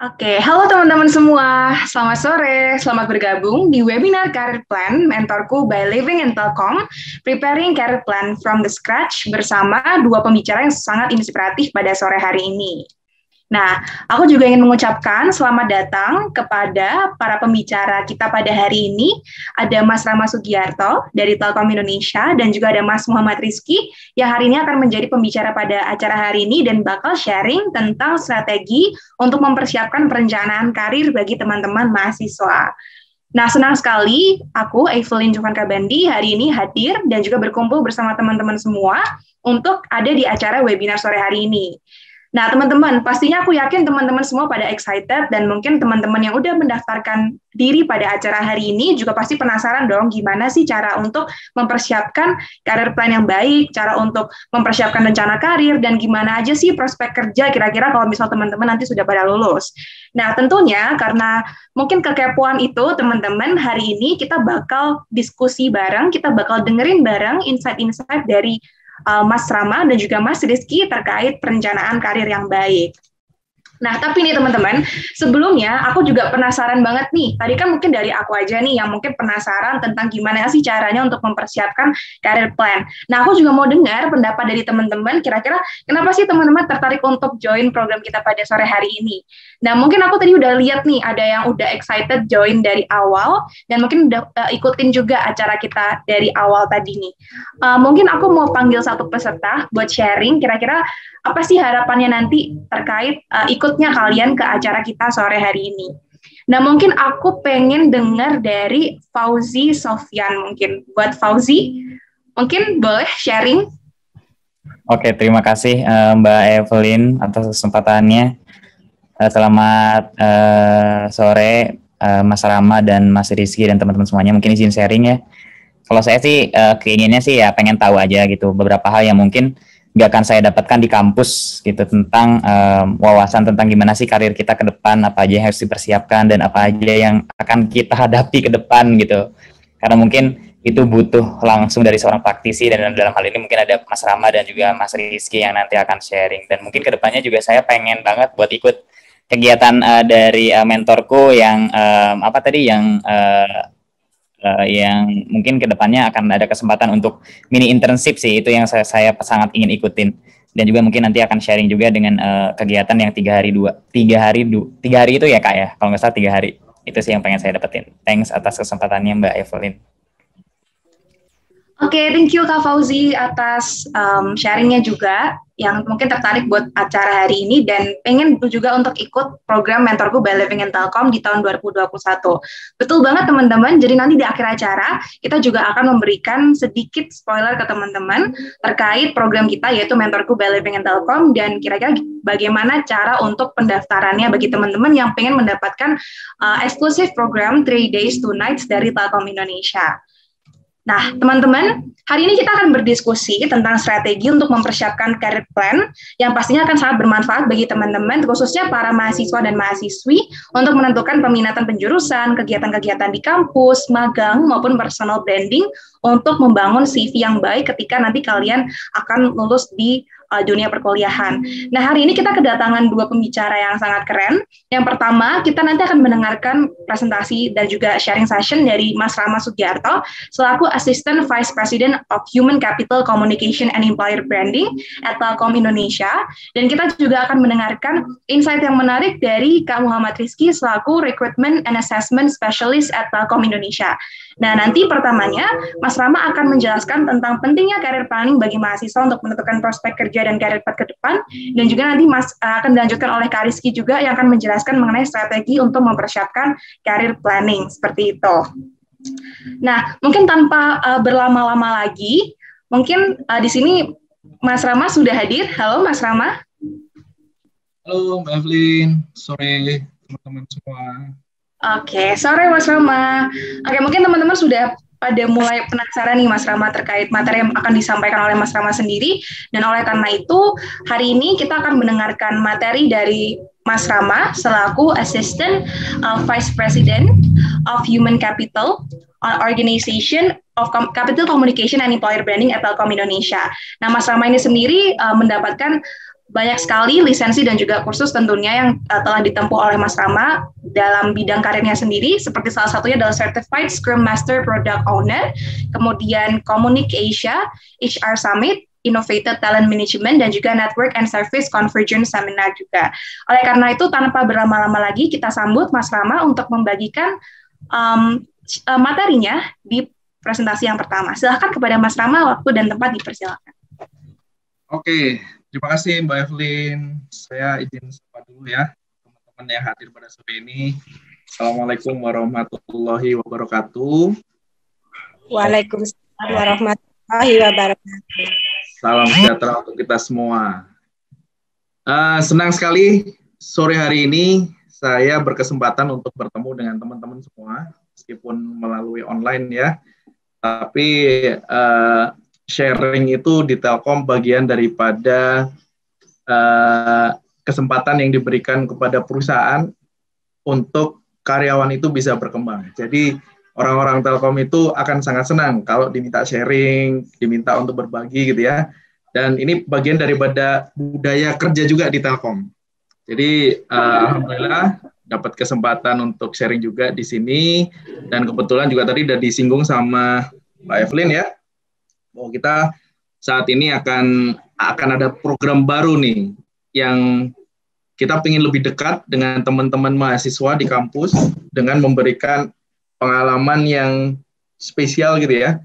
Oke, halo teman-teman semua. Selamat sore, selamat bergabung di webinar Career Plan Mentorku by Living in Telkom, Preparing Career Plan from the Scratch bersama dua pembicara yang sangat inspiratif pada sore hari ini. Nah, aku juga ingin mengucapkan selamat datang kepada para pembicara kita pada hari ini. Ada Mas Rama Sugiarto dari Telkom Indonesia dan juga ada Mas Muhammad Rizky yang hari ini akan menjadi pembicara pada acara hari ini dan bakal sharing tentang strategi untuk mempersiapkan perencanaan karir bagi teman-teman mahasiswa. Nah, senang sekali aku, Evelyn Jovan Kabandi, hari ini hadir dan juga berkumpul bersama teman-teman semua untuk ada di acara webinar sore hari ini. Nah, teman-teman, pastinya aku yakin teman-teman semua pada excited dan mungkin teman-teman yang udah mendaftarkan diri pada acara hari ini juga pasti penasaran dong gimana sih cara untuk mempersiapkan karir plan yang baik, cara untuk mempersiapkan rencana karir, dan gimana aja sih prospek kerja kira-kira kalau misal teman-teman nanti sudah pada lulus. Nah, tentunya karena mungkin kekepoan itu, teman-teman, hari ini kita bakal diskusi bareng, kita bakal dengerin bareng insight-insight dari Mas Rama dan juga Mas Rizky terkait perencanaan karir yang baik. Nah, tapi nih teman-teman, sebelumnya aku juga penasaran banget nih, tadi kan mungkin dari aku aja nih yang mungkin penasaran tentang gimana sih caranya untuk mempersiapkan career plan. Nah, aku juga mau dengar pendapat dari teman-teman, kira-kira kenapa sih teman-teman tertarik untuk join program kita pada sore hari ini. Nah, mungkin aku tadi udah lihat nih, ada yang udah excited join dari awal, dan mungkin udah ikutin juga acara kita dari awal tadi nih. Mungkin aku mau panggil satu peserta buat sharing, kira-kira apa sih harapannya nanti terkait ikutnya kalian ke acara kita sore hari ini. Nah, mungkin aku pengen dengar dari Fauzi Sofyan mungkin. Buat Fauzi, mungkin boleh sharing? Oke, terima kasih Mbak Evelyn atas kesempatannya. Selamat sore Mas Rama dan Mas Rizky dan teman-teman semuanya. Mungkin izin sharing ya. Kalau saya sih keinginannya sih ya pengen tahu aja gitu beberapa hal yang mungkin nggak akan saya dapatkan di kampus gitu tentang wawasan tentang gimana sih karir kita ke depan, apa aja yang harus dipersiapkan dan apa aja yang akan kita hadapi ke depan gitu. Karena mungkin itu butuh langsung dari seorang praktisi dan dalam hal ini mungkin ada Mas Rama dan juga Mas Rizky yang nanti akan sharing. Dan mungkin ke depannya juga saya pengen banget buat ikut kegiatan dari mentorku yang yang mungkin kedepannya akan ada kesempatan untuk mini internship sih, itu yang saya sangat ingin ikutin. Dan juga mungkin nanti akan sharing juga dengan kegiatan yang 3 hari itu ya Kak ya, kalau nggak salah 3 hari. Itu sih yang pengen saya dapetin. Thanks atas kesempatannya Mbak Evelyn. Oke, thank you Kak Fauzi atas sharingnya juga yang mungkin tertarik buat acara hari ini dan pengen juga untuk ikut program Mentorku by Living in Telkom di tahun 2021. Betul banget teman-teman, jadi nanti di akhir acara kita juga akan memberikan sedikit spoiler ke teman-teman terkait program kita yaitu Mentorku by Living in Telkom dan kira-kira bagaimana cara untuk pendaftarannya bagi teman-teman yang pengen mendapatkan eksklusif program 3 days 2 nights dari Telkom Indonesia. Nah, teman-teman, hari ini kita akan berdiskusi tentang strategi untuk mempersiapkan career plan yang pastinya akan sangat bermanfaat bagi teman-teman, khususnya para mahasiswa dan mahasiswi untuk menentukan peminatan penjurusan, kegiatan-kegiatan di kampus, magang, maupun personal branding untuk membangun CV yang baik ketika nanti kalian akan lulus di dunia perkuliahan. Nah, hari ini kita kedatangan dua pembicara yang sangat keren. Yang pertama, kita nanti akan mendengarkan presentasi dan juga sharing session dari Mas Rama Sugiarto, selaku Assistant Vice President of Human Capital Communication and Employer Branding at Telkom Indonesia. Dan kita juga akan mendengarkan insight yang menarik dari Kak Muhammad Rizky, selaku Recruitment and Assessment Specialist at Telkom Indonesia. Nah, nanti pertamanya, Mas Rama akan menjelaskan tentang pentingnya career planning bagi mahasiswa untuk menentukan prospek kerja dan karir path ke depan, dan juga nanti akan dilanjutkan oleh Kak Rizky juga yang akan menjelaskan mengenai strategi untuk mempersiapkan career planning, seperti itu. Nah, mungkin tanpa berlama-lama lagi, mungkin di sini Mas Rama sudah hadir. Halo Mas Rama. Halo Mbak Evelyn, sore teman-teman semua. Oke, sore Mas Rama. Oke, mungkin teman-teman sudah pada mulai penasaran nih Mas Rama terkait materi yang akan disampaikan oleh Mas Rama sendiri, dan oleh karena itu hari ini kita akan mendengarkan materi dari Mas Rama selaku Assistant Vice President of Human Capital Organization of Capital Communication and Employer Branding at Telkom Indonesia. Nah, Mas Rama ini sendiri mendapatkan Banyak sekali lisensi dan juga kursus tentunya yang telah ditempuh oleh Mas Rama dalam bidang karirnya sendiri, seperti salah satunya adalah Certified Scrum Master Product Owner, kemudian Communic Asia, HR Summit, Innovative Talent Management, dan juga Network and Service Convergence Seminar juga. Oleh karena itu, tanpa berlama-lama lagi, kita sambut Mas Rama untuk membagikan materinya di presentasi yang pertama. Silahkan kepada Mas Rama, waktu dan tempat dipersilakan. Oke, terima kasih Mbak Evelyn. Saya izin sapa dulu ya, teman-teman yang hadir pada sore ini. Assalamualaikum warahmatullahi wabarakatuh. Waalaikumsalam warahmatullahi wabarakatuh. Salam sejahtera untuk kita semua. Senang sekali sore hari ini saya berkesempatan untuk bertemu dengan teman-teman semua, meskipun melalui online ya. Tapi sharing itu di Telkom bagian daripada kesempatan yang diberikan kepada perusahaan untuk karyawan itu bisa berkembang. Jadi orang-orang Telkom itu akan sangat senang kalau diminta sharing, diminta untuk berbagi gitu ya. Dan ini bagian daripada budaya kerja juga di Telkom. Jadi alhamdulillah dapat kesempatan untuk sharing juga di sini, dan kebetulan juga tadi udah disinggung sama Mbak Evelyn ya, bahwa kita saat ini akan ada program baru nih yang kita ingin lebih dekat dengan teman-teman mahasiswa di kampus dengan memberikan pengalaman yang spesial gitu ya,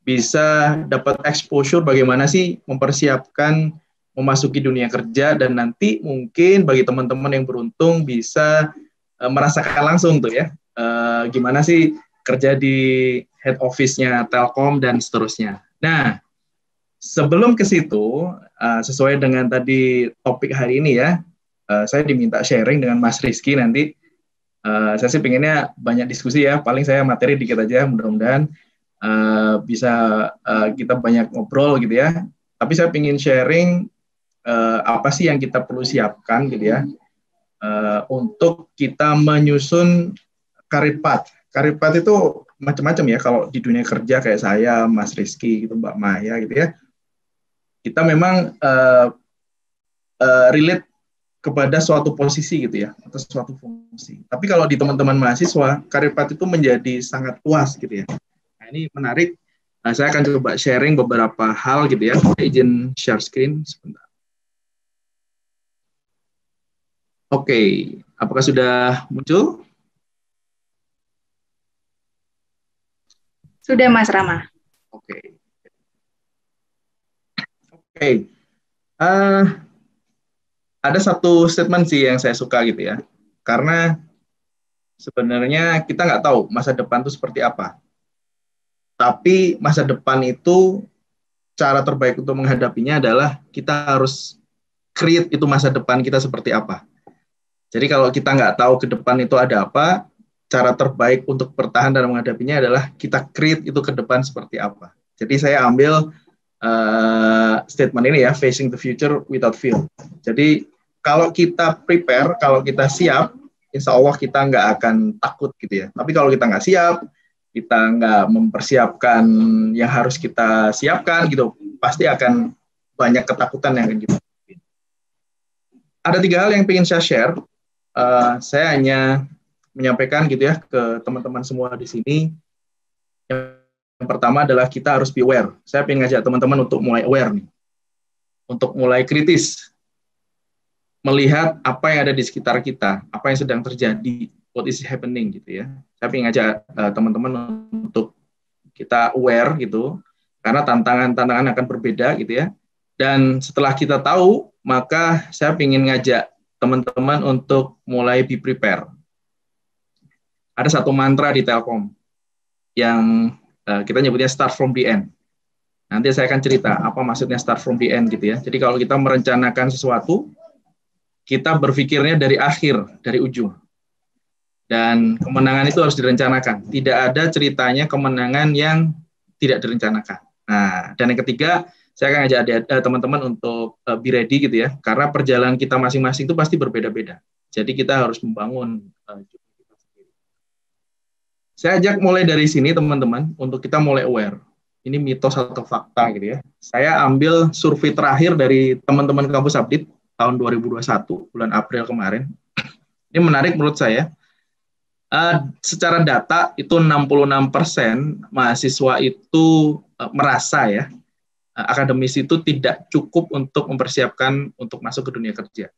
bisa dapat exposure bagaimana sih mempersiapkan memasuki dunia kerja, dan nanti mungkin bagi teman-teman yang beruntung bisa merasakan langsung tuh ya, gimana sih kerja di head office-nya Telkom dan seterusnya. Nah, sebelum ke situ, sesuai dengan tadi topik hari ini ya, saya diminta sharing dengan Mas Rizky nanti. Saya sih pengennya banyak diskusi ya, paling saya materi dikit aja, mudah-mudahan bisa kita banyak ngobrol gitu ya. Tapi saya pengen sharing apa sih yang kita perlu siapkan gitu ya, untuk kita menyusun career path. Career path itu macam-macam ya, kalau di dunia kerja kayak saya, Mas Rizky, gitu, Mbak Maya gitu ya, kita memang relate kepada suatu posisi gitu ya, atau suatu fungsi. Tapi kalau di teman-teman mahasiswa, career path itu menjadi sangat luas gitu ya. Nah, ini menarik. Saya akan coba sharing beberapa hal gitu ya. Saya izin share screen sebentar. Oke, apakah sudah muncul? Sudah, Mas Rama. Oke. Ada satu statement sih yang saya suka gitu ya. Karena sebenarnya kita nggak tahu masa depan itu seperti apa. Tapi masa depan itu cara terbaik untuk menghadapinya adalah kita harus create itu masa depan kita seperti apa. Jadi kalau kita nggak tahu ke depan itu ada apa, cara terbaik untuk bertahan dalam menghadapinya adalah kita create itu ke depan seperti apa. Jadi saya ambil statement ini ya, facing the future without fear. Jadi kalau kita prepare, kalau kita siap, insya Allah kita nggak akan takut gitu ya. Tapi kalau kita nggak siap, kita nggak mempersiapkan yang harus kita siapkan gitu, pasti akan banyak ketakutan yang akan kita. Ada 3 hal yang ingin saya share. Saya hanya menyampaikan gitu ya ke teman-teman semua di sini. Yang pertama adalah kita harus be aware. Saya ingin ngajak teman-teman untuk mulai aware nih, untuk mulai kritis, melihat apa yang ada di sekitar kita, apa yang sedang terjadi, what is happening gitu ya. Saya ingin ngajak teman-teman untuk kita aware gitu, karena tantangan-tantangan akan berbeda gitu ya. Dan setelah kita tahu, maka saya ingin ngajak teman-teman untuk mulai be prepare. Ada satu mantra di Telkom yang kita nyebutnya start from the end. Nanti saya akan cerita apa maksudnya start from the end gitu ya. Jadi kalau kita merencanakan sesuatu, kita berpikirnya dari akhir, dari ujung. Dan kemenangan itu harus direncanakan. Tidak ada ceritanya kemenangan yang tidak direncanakan. Nah, dan yang ketiga, saya akan ajak teman-teman untuk be ready gitu ya, karena perjalanan kita masing-masing itu pasti berbeda-beda. Jadi kita harus membangun kita sendiri. Saya ajak mulai dari sini teman-teman, untuk kita mulai aware. Ini mitos atau fakta gitu ya. Saya ambil survei terakhir dari teman-teman kampus Update tahun 2021, bulan April kemarin. Ini menarik menurut saya. Secara data itu 66% mahasiswa itu merasa ya, akademis itu tidak cukup untuk mempersiapkan untuk masuk ke dunia kerja.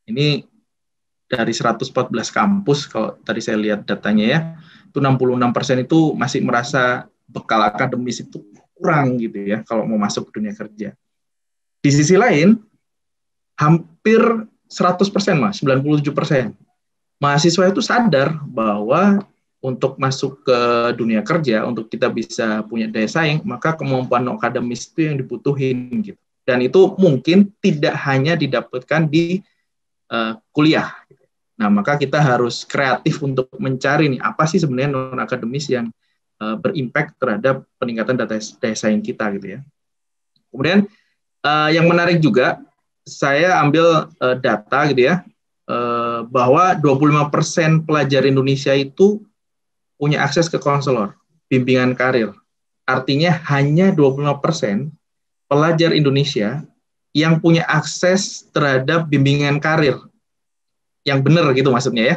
Ini dari 114 kampus, kalau tadi saya lihat datanya ya, itu 66% itu masih merasa bekal akademis itu kurang gitu ya, kalau mau masuk ke dunia kerja. Di sisi lain, hampir 100%, 97%. Mahasiswa itu sadar bahwa untuk masuk ke dunia kerja, untuk kita bisa punya daya saing, maka kemampuan akademis itu yang dibutuhin gitu. Dan itu mungkin tidak hanya didapatkan di kuliah. Nah, maka kita harus kreatif untuk mencari nih apa sih sebenarnya non akademis yang berimpact terhadap peningkatan daya saing kita gitu ya. Kemudian yang menarik juga, saya ambil data gitu ya, bahwa 25% pelajar Indonesia itu punya akses ke konselor, bimbingan karir. Artinya hanya 25% pelajar Indonesia yang punya akses terhadap bimbingan karir yang benar gitu maksudnya ya.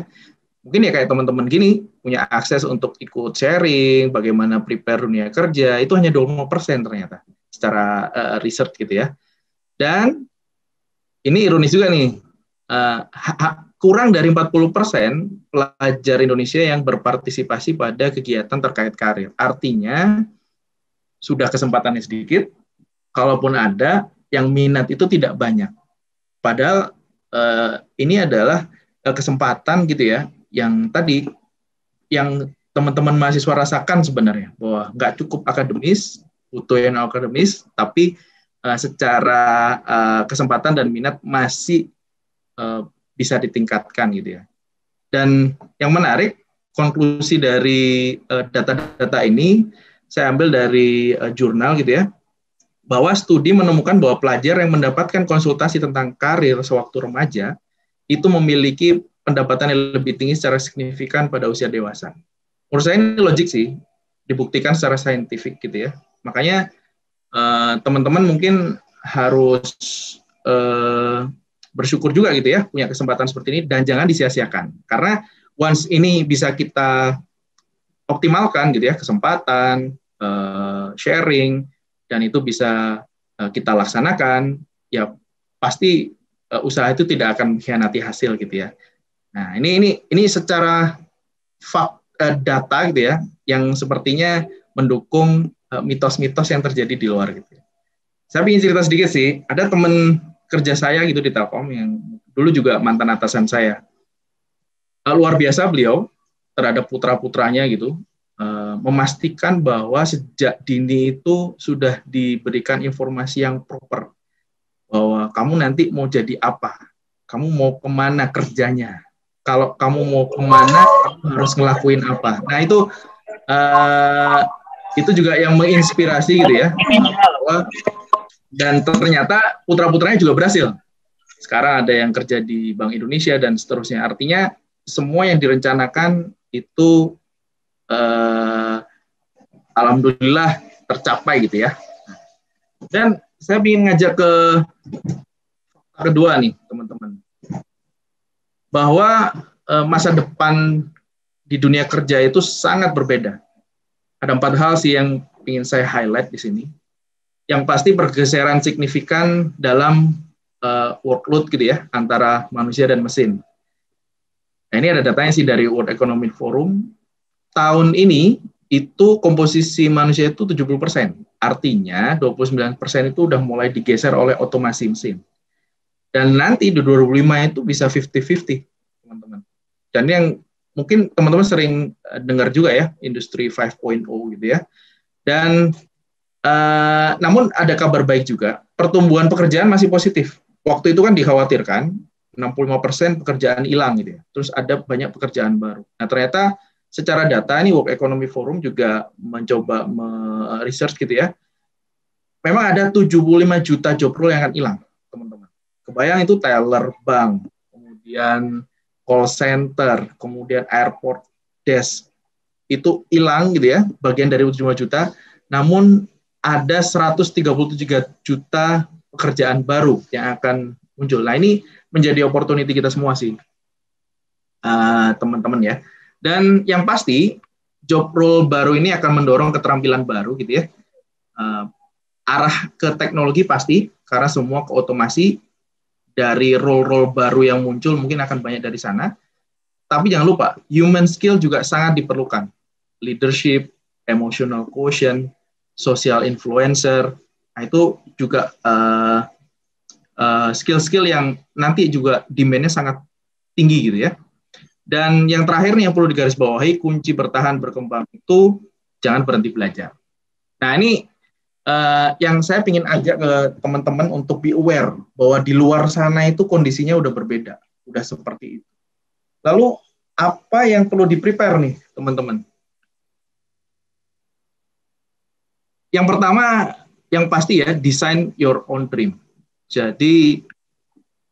Mungkin ya kayak teman-teman gini, punya akses untuk ikut sharing, bagaimana prepare dunia kerja, itu hanya 25% ternyata, secara research gitu ya. Dan ini ironis juga nih, kurang dari 40% pelajar Indonesia yang berpartisipasi pada kegiatan terkait karir. Artinya, sudah kesempatannya sedikit, kalaupun ada, yang minat itu tidak banyak. Padahal ini adalah kesempatan gitu ya, yang tadi, yang teman-teman mahasiswa rasakan sebenarnya, bahwa nggak cukup akademis, butuh yang akademis, tapi secara kesempatan dan minat masih bisa ditingkatkan gitu ya. Dan yang menarik, konklusi dari data-data ini saya ambil dari jurnal gitu ya, bahwa studi menemukan bahwa pelajar yang mendapatkan konsultasi tentang karir sewaktu remaja itu memiliki pendapatan yang lebih tinggi secara signifikan pada usia dewasa. Menurut saya ini logik sih, dibuktikan secara saintifik gitu ya. Makanya teman-teman mungkin harus bersyukur juga gitu ya, punya kesempatan seperti ini, dan jangan disia-siakan. Karena once ini bisa kita optimalkan gitu ya, kesempatan, sharing, dan itu bisa kita laksanakan, ya pasti usaha itu tidak akan mengkhianati hasil gitu ya. Nah, ini secara data gitu ya, yang sepertinya mendukung mitos-mitos yang terjadi di luar gitu. Saya ingin cerita sedikit sih, ada teman kerja saya gitu di Telkom yang dulu juga mantan atasan saya. Luar biasa beliau terhadap putra-putranya gitu, memastikan bahwa sejak dini itu sudah diberikan informasi yang proper, bahwa kamu nanti mau jadi apa, kamu mau kemana kerjanya, kalau kamu mau kemana kamu harus ngelakuin apa. Nah itu juga yang menginspirasi gitu ya, dan ternyata putra-putranya juga berhasil. Sekarang ada yang kerja di Bank Indonesia dan seterusnya. Artinya semua yang direncanakan itu alhamdulillah tercapai gitu ya. Dan saya ingin ngajak ke kedua nih teman-teman, bahwa masa depan di dunia kerja itu sangat berbeda. Ada 4 hal sih yang ingin saya highlight di sini. Yang pasti pergeseran signifikan dalam workload gitu ya, antara manusia dan mesin. Nah, ini ada datanya sih dari World Economic Forum. Tahun ini itu komposisi manusia itu 70%. Artinya 29% itu udah mulai digeser oleh otomasi mesin. Dan nanti di 2005 itu bisa 50-50, teman-teman. Dan yang mungkin teman-teman sering dengar juga ya, Industri 5.0 gitu ya. Dan namun ada kabar baik juga, pertumbuhan pekerjaan masih positif. Waktu itu kan dikhawatirkan 65% pekerjaan hilang gitu ya. Terus ada banyak pekerjaan baru. Nah, ternyata secara data ini World Economic Forum juga mencoba research gitu ya. Memang ada 75 juta job role yang akan hilang, teman-teman. Kebayang itu teller bank, kemudian call center, kemudian airport desk. Itu hilang gitu ya, bagian dari 75 juta. Namun ada 133 juta pekerjaan baru yang akan muncul. Nah, ini menjadi opportunity kita semua sih, teman-teman ya. Dan yang pasti, job role baru ini akan mendorong keterampilan baru gitu ya. Arah ke teknologi pasti, karena semua ke otomasi, dari role-role baru yang muncul mungkin akan banyak dari sana. Tapi jangan lupa, human skill juga sangat diperlukan. Leadership, emotional quotient, social influencer, nah itu juga skill-skill yang nanti juga demand-nya sangat tinggi gitu ya. Dan yang terakhir nih yang perlu digarisbawahi, kunci bertahan berkembang itu jangan berhenti belajar. Nah ini yang saya ingin ajak ke teman-teman untuk be aware bahwa di luar sana itu kondisinya udah berbeda, udah seperti itu. Lalu apa yang perlu di-prepare nih teman-teman? Yang pertama, yang pasti ya, design your own dream. Jadi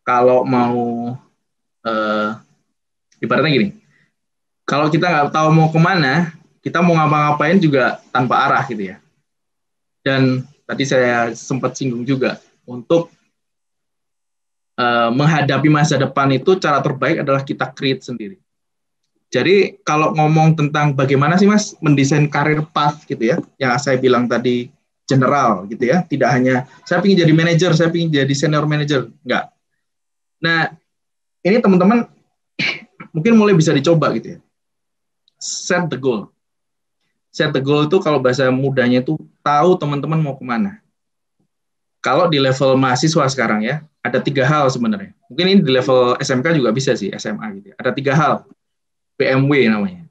kalau mau ibaratnya gini, kalau kita nggak tahu mau kemana, kita mau ngapa-ngapain juga tanpa arah gitu ya. Dan tadi saya sempat singgung juga, untuk menghadapi masa depan itu cara terbaik adalah kita create sendiri. Jadi kalau ngomong tentang bagaimana sih Mas mendesain karir path gitu ya, yang saya bilang tadi general gitu ya, tidak hanya saya ingin jadi manajer, saya ingin jadi senior manager, enggak. Nah, ini teman-teman mungkin mulai bisa dicoba gitu ya. Set the goal. Set the goal itu kalau bahasa mudanya itu tahu teman-teman mau kemana. Kalau di level mahasiswa sekarang ya, ada 3 hal sebenarnya. Mungkin ini di level SMK juga bisa sih, SMA gitu ya. Ada 3 hal, PMW namanya.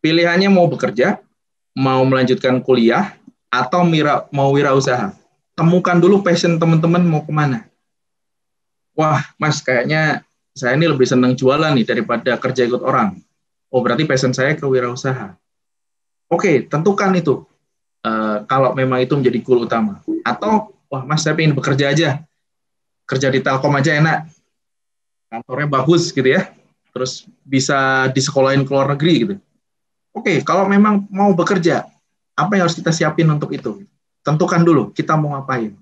Pilihannya mau bekerja, mau melanjutkan kuliah, atau mau wirausaha. Temukan dulu passion teman-teman mau kemana. Wah, Mas, kayaknya saya ini lebih senang jualan nih daripada kerja ikut orang. Oh, berarti passion saya ke wirausaha. Oke, tentukan itu. Kalau memang itu menjadi goal utama. Atau, wah Mas, saya ingin bekerja aja. Kerja di Telkom aja enak. Kantornya bagus gitu ya. Terus bisa disekolahin ke luar negeri gitu. Oke, kalau memang mau bekerja, apa yang harus kita siapin untuk itu? Tentukan dulu, kita mau ngapain.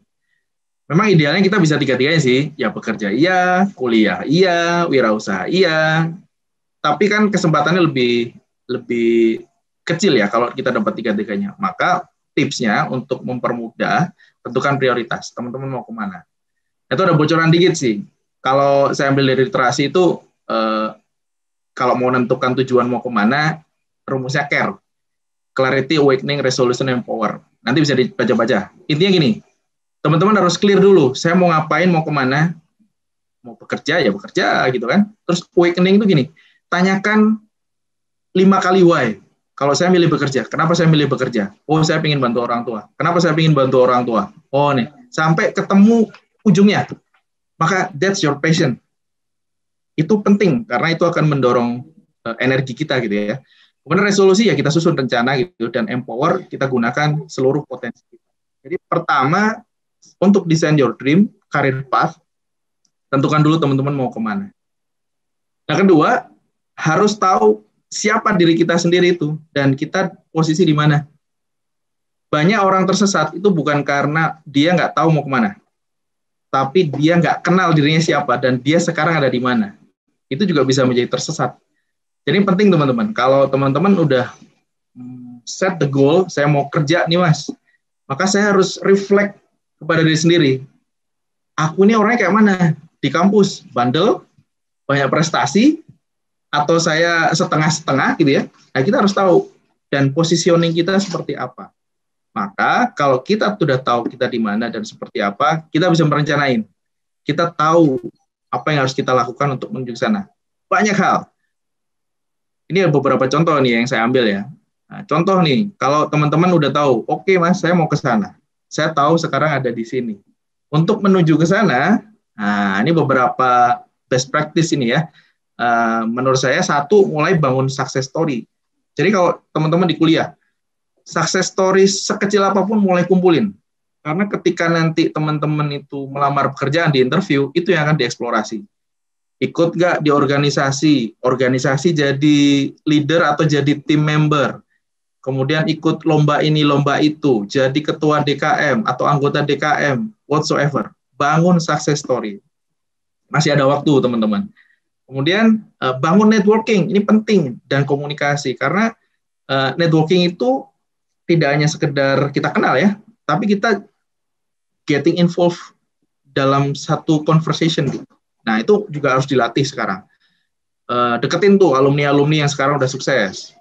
Memang idealnya kita bisa 3-3-nya sih. Ya bekerja iya, kuliah iya, wirausaha iya. Tapi kan kesempatannya lebih kecil ya kalau kita dapat 3-3-nya. Maka tipsnya untuk mempermudah, tentukan prioritas. Teman-teman mau kemana? Itu ada bocoran dikit sih. Kalau saya ambil dari literasi itu, kalau mau menentukan tujuan mau kemana, rumusnya CARE. Clarity, Awakening, Resolution, and Power. Nanti bisa dibaca-baca. Intinya gini, teman-teman harus clear dulu. Saya mau ngapain, mau kemana? Mau bekerja, ya bekerja gitu kan. Terus awakening itu gini, tanyakan 5 kali why. Kalau saya milih bekerja, kenapa saya milih bekerja? Oh, saya ingin bantu orang tua. Kenapa saya ingin bantu orang tua? Oh, nih, sampai ketemu ujungnya. Maka that's your passion. Itu penting, karena itu akan mendorong energi kita gitu ya. Kemudian resolusi ya kita susun rencana gitu, dan empower kita gunakan seluruh potensi kita. Jadi pertama, untuk design your dream, career path, tentukan dulu teman-teman mau kemana. Nah kedua, harus tahu siapa diri kita sendiri itu, dan kita posisi di mana. Banyak orang tersesat itu bukan karena dia nggak tahu mau kemana, tapi dia nggak kenal dirinya siapa, dan dia sekarang ada di mana. Itu juga bisa menjadi tersesat. Jadi penting teman-teman, kalau teman-teman udah set the goal, saya mau kerja nih Mas, maka saya harus reflect kepada diri sendiri. Aku ini orangnya kayak mana? Di kampus, bandel, banyak prestasi, atau saya setengah-setengah gitu ya. Nah, kita harus tahu, dan positioning kita seperti apa. Maka kalau kita sudah tahu kita di mana dan seperti apa, kita bisa merencanain. Kita tahu apa yang harus kita lakukan untuk menuju ke sana. Banyak hal. Ini ada beberapa contoh nih yang saya ambil ya. Nah, contoh nih, kalau teman-teman udah tahu, oke Mas, saya mau ke sana. Saya tahu sekarang ada di sini. Untuk menuju ke sana, nah ini beberapa best practice ini ya. Menurut saya, satu, mulai bangun success story. Jadi kalau teman-teman di kuliah, success story sekecil apapun mulai kumpulin. Karena ketika nanti teman-teman itu melamar pekerjaan di interview, itu yang akan dieksplorasi. Ikut nggak di organisasi jadi leader atau jadi team member, kemudian ikut lomba ini, lomba itu, jadi ketua DKM atau anggota DKM, whatsoever. Bangun success story. Masih ada waktu, teman-teman. Kemudian bangun networking, ini penting, dan komunikasi, karena networking itu tidak hanya sekedar kita kenal ya, tapi kita getting involved dalam satu conversation gitu. Nah, itu juga harus dilatih sekarang. Deketin tuh alumni-alumni yang sekarang udah sukses.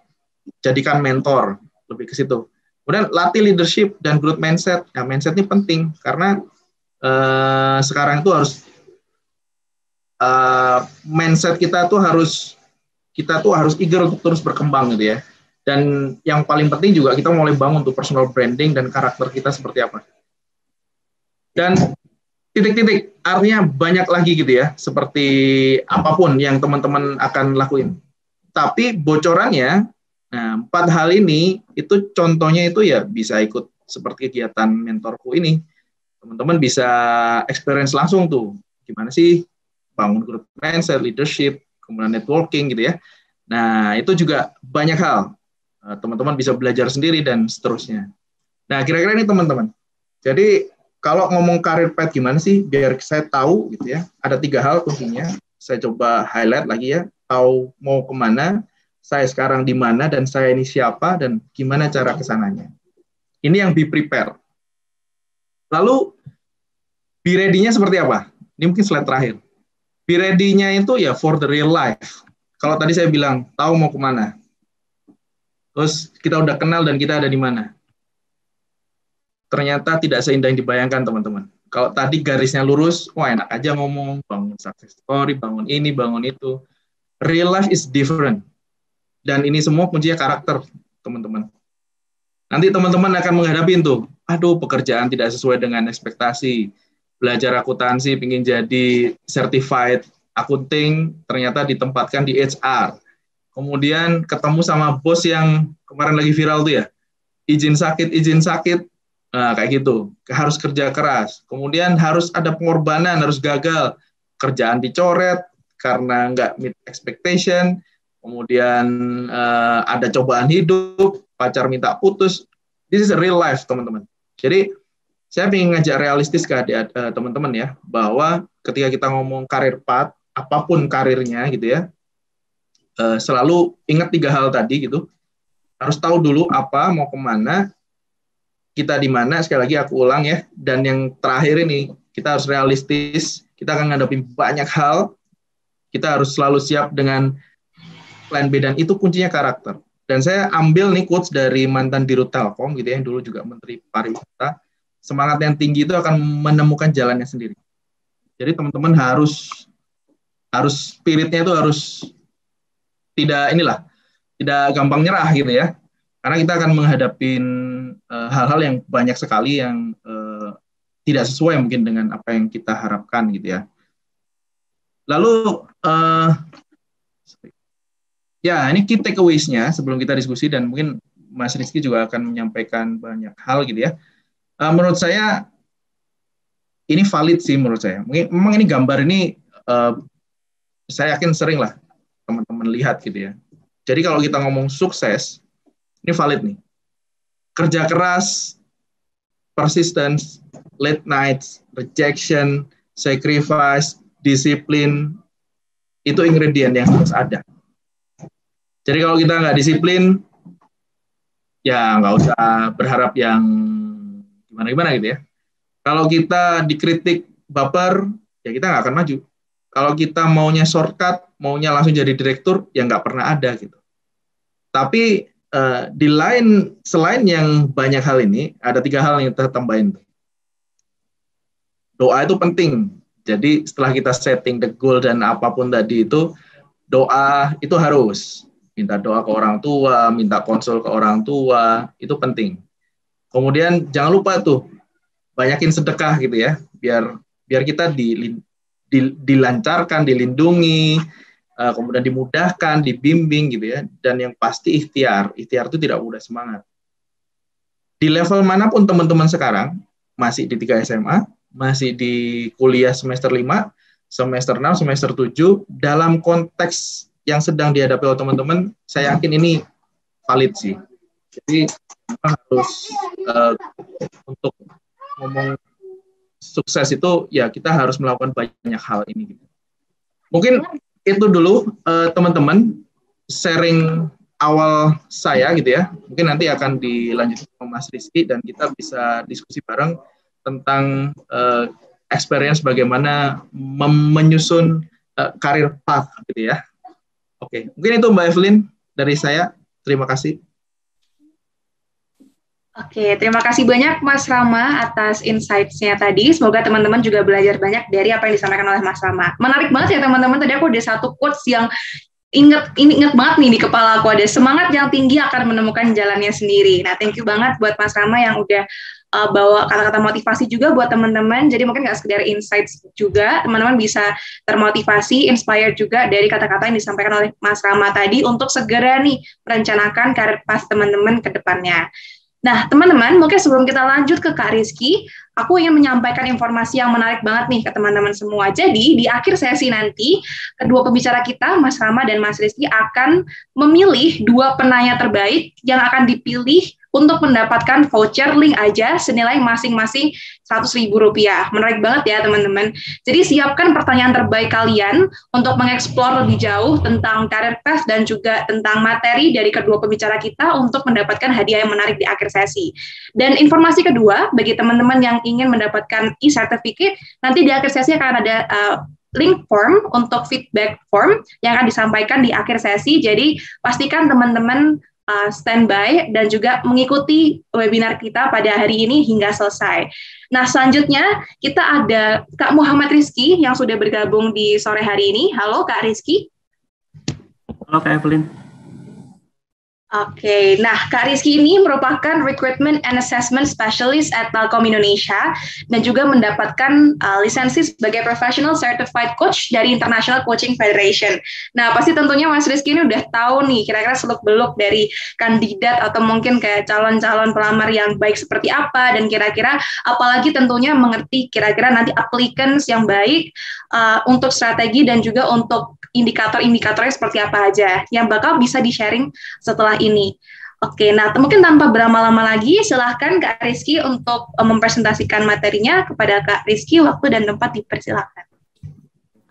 Jadikan mentor, lebih ke situ. Kemudian latih leadership dan growth mindset. Nah, mindset ini penting karena sekarang itu harus mindset kita tuh harus eager untuk terus berkembang gitu ya. Dan yang paling penting juga kita mulai bangun tuh personal branding dan karakter kita seperti apa. Dan titik-titik artinya banyak lagi gitu ya, seperti apapun yang teman-teman akan lakuin. Tapi bocorannya, nah 4 hal ini itu contohnya itu ya bisa ikut seperti kegiatan mentorku ini. Teman-teman bisa experience langsung tuh, gimana sih bangun group mindset, leadership, kemudian networking gitu ya. Nah, itu juga banyak hal. Teman-teman bisa belajar sendiri dan seterusnya. Nah, kira-kira ini teman-teman. Jadi, kalau ngomong career path gimana sih, biar saya tahu gitu ya. Ada 3 hal kuncinya. Saya coba highlight lagi ya. Tahu mau kemana, saya sekarang di mana, dan saya ini siapa, dan gimana cara kesananya. Ini yang be prepare. Lalu, be ready-nya seperti apa? Ini mungkin slide terakhir. Be ready-nya itu ya for the real life. Kalau tadi saya bilang, tahu mau kemana. Terus kita udah kenal dan kita ada di mana. Ternyata tidak seindah yang dibayangkan, teman-teman. Kalau tadi garisnya lurus, wah enak aja ngomong, bangun success story, bangun ini, bangun itu. Real life is different. Dan ini semua kuncinya karakter, teman-teman. Nanti teman-teman akan menghadapi itu. Aduh, pekerjaan tidak sesuai dengan ekspektasi. Belajar akuntansi, ingin jadi certified accounting, ternyata ditempatkan di HR. Kemudian ketemu sama bos yang kemarin lagi viral tuh ya, izin sakit, nah, kayak gitu. Harus kerja keras. Kemudian harus ada pengorbanan, harus gagal. Kerjaan dicoret karena nggak meet expectation. Kemudian ada cobaan hidup, pacar minta putus. This is a real life, teman-teman. Jadi, saya ingin ngajak realistis ke teman-teman ya, bahwa ketika kita ngomong karir path, apapun karirnya gitu ya, selalu ingat 3 hal tadi gitu. Harus tahu dulu apa, mau kemana, kita di mana, sekali lagi aku ulang ya, dan yang terakhir ini, kita harus realistis, kita akan ngadepin banyak hal, kita harus selalu siap dengan plan B, dan itu kuncinya karakter. Dan saya ambil nih quotes dari mantan Dirut Telkom gitu ya, yang dulu juga Menteri Pariwisata. Semangat yang tinggi itu akan menemukan jalannya sendiri. Jadi teman-teman harus spiritnya itu harus tidak gampang nyerah gitu ya. Karena kita akan menghadapi hal-hal yang banyak sekali yang tidak sesuai mungkin dengan apa yang kita harapkan gitu ya. Lalu ya ini key takeaways-nya sebelum kita diskusi, dan mungkin Mas Rizky juga akan menyampaikan banyak hal gitu ya. Menurut saya ini valid sih menurut saya. Memang ini gambar ini saya yakin sering lah teman-teman lihat gitu ya. Jadi kalau kita ngomong sukses, ini valid nih. Kerja keras, persistence, late nights, rejection, sacrifice, disiplin, itu ingredient yang harus ada. Jadi kalau kita nggak disiplin, ya nggak usah berharap yang gimana-gimana gitu ya. Kalau kita dikritik baper, ya kita nggak akan maju. Kalau kita maunya shortcut, maunya langsung jadi direktur, ya nggak pernah ada gitu. Tapi selain yang banyak hal ini, ada 3 hal yang kita tambahin. Doa itu penting. Jadi setelah kita setting the goal dan apapun tadi itu, doa itu harus. Minta doa ke orang tua, minta konsul ke orang tua, itu penting. Kemudian jangan lupa tuh, banyakin sedekah gitu ya, biar kita dilancarkan, dilindungi, kemudian dimudahkan, dibimbing gitu ya, dan yang pasti ikhtiar itu tidak mudah, semangat. Di level manapun teman-teman sekarang, masih di 3 SMA, masih di kuliah semester 5, semester 6, semester 7, dalam konteks yang sedang dihadapi oleh teman-teman, saya yakin ini valid sih. Jadi kita harus untuk ngomong sukses itu ya kita harus melakukan banyak hal ini. Mungkin itu dulu teman-teman sharing awal saya gitu ya. Mungkin nanti akan dilanjutkan sama Mas Rizky dan kita bisa diskusi bareng tentang experience bagaimana menyusun karir path gitu ya. Oke, mungkin itu Mbak Evelyn dari saya. Terima kasih. Oke, terima kasih banyak Mas Rama atas insights-nya tadi. Semoga teman-teman juga belajar banyak dari apa yang disampaikan oleh Mas Rama. Menarik banget ya teman-teman, tadi aku ada satu quotes yang inget banget nih di kepala aku, ada semangat yang tinggi akan menemukan jalannya sendiri. Nah, thank you banget buat Mas Rama yang udah bawa kata-kata motivasi juga buat teman-teman. Jadi mungkin nggak sekedar insights juga, teman-teman bisa termotivasi, inspired juga dari kata-kata yang disampaikan oleh Mas Rama tadi untuk segera nih merencanakan karir pas teman-teman ke depannya. Nah, teman-teman, mungkin sebelum kita lanjut ke Kak Rizky, aku ingin menyampaikan informasi yang menarik banget nih ke teman-teman semua. Jadi, di akhir sesi nanti, kedua pembicara kita, Mas Rama dan Mas Rizky, akan memilih 2 penanya terbaik yang akan dipilih untuk mendapatkan voucher link aja senilai masing-masing Rp100.000. Menarik banget ya, teman-teman. Jadi, siapkan pertanyaan terbaik kalian untuk mengeksplor lebih jauh tentang career path dan juga tentang materi dari kedua pembicara kita untuk mendapatkan hadiah yang menarik di akhir sesi. Dan informasi kedua, bagi teman-teman yang ingin mendapatkan e-certificate, nanti di akhir sesi akan ada link form untuk feedback form yang akan disampaikan di akhir sesi. Jadi, pastikan teman-teman standby dan juga mengikuti webinar kita pada hari ini hingga selesai. Nah, selanjutnya kita ada Kak Muhammad Rizky yang sudah bergabung di sore hari ini. Halo Kak Rizky. Halo Kak Evelyn. Oke, nah Kak Rizky ini merupakan Recruitment and Assessment Specialist at Telkom Indonesia dan juga mendapatkan lisensi sebagai Professional Certified Coach dari International Coaching Federation. Nah, pasti tentunya Mas Rizky ini udah tahu nih kira-kira seluk-beluk dari kandidat atau mungkin kayak calon-calon pelamar yang baik seperti apa, dan kira-kira apalagi tentunya mengerti kira-kira nanti applicants yang baik untuk strategi dan juga untuk indikator-indikatornya seperti apa aja yang bakal bisa di-sharing setelah ini. Oke, nah mungkin tanpa berlama-lama lagi, silahkan Kak Rizky untuk mempresentasikan materinya. Kepada Kak Rizky, waktu dan tempat dipersilahkan.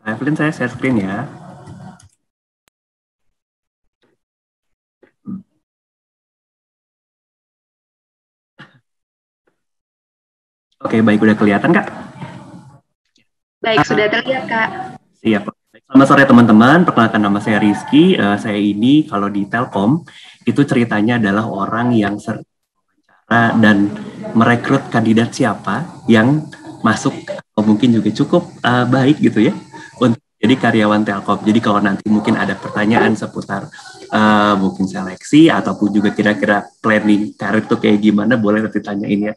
Kak Evelyn, saya share screen ya. Oke, baik, udah kelihatan Kak? Baik, sudah terlihat Kak. Siap. Selamat sore teman-teman, perkenalkan nama saya Rizky. Saya ini kalau di Telkom, itu ceritanya adalah orang yang sering wawancara dan merekrut kandidat siapa yang masuk atau mungkin juga cukup baik gitu ya untuk jadi karyawan Telkom. Jadi kalau nanti mungkin ada pertanyaan seputar mungkin seleksi ataupun juga kira-kira planning karir itu kayak gimana, boleh nanti tanyain ya.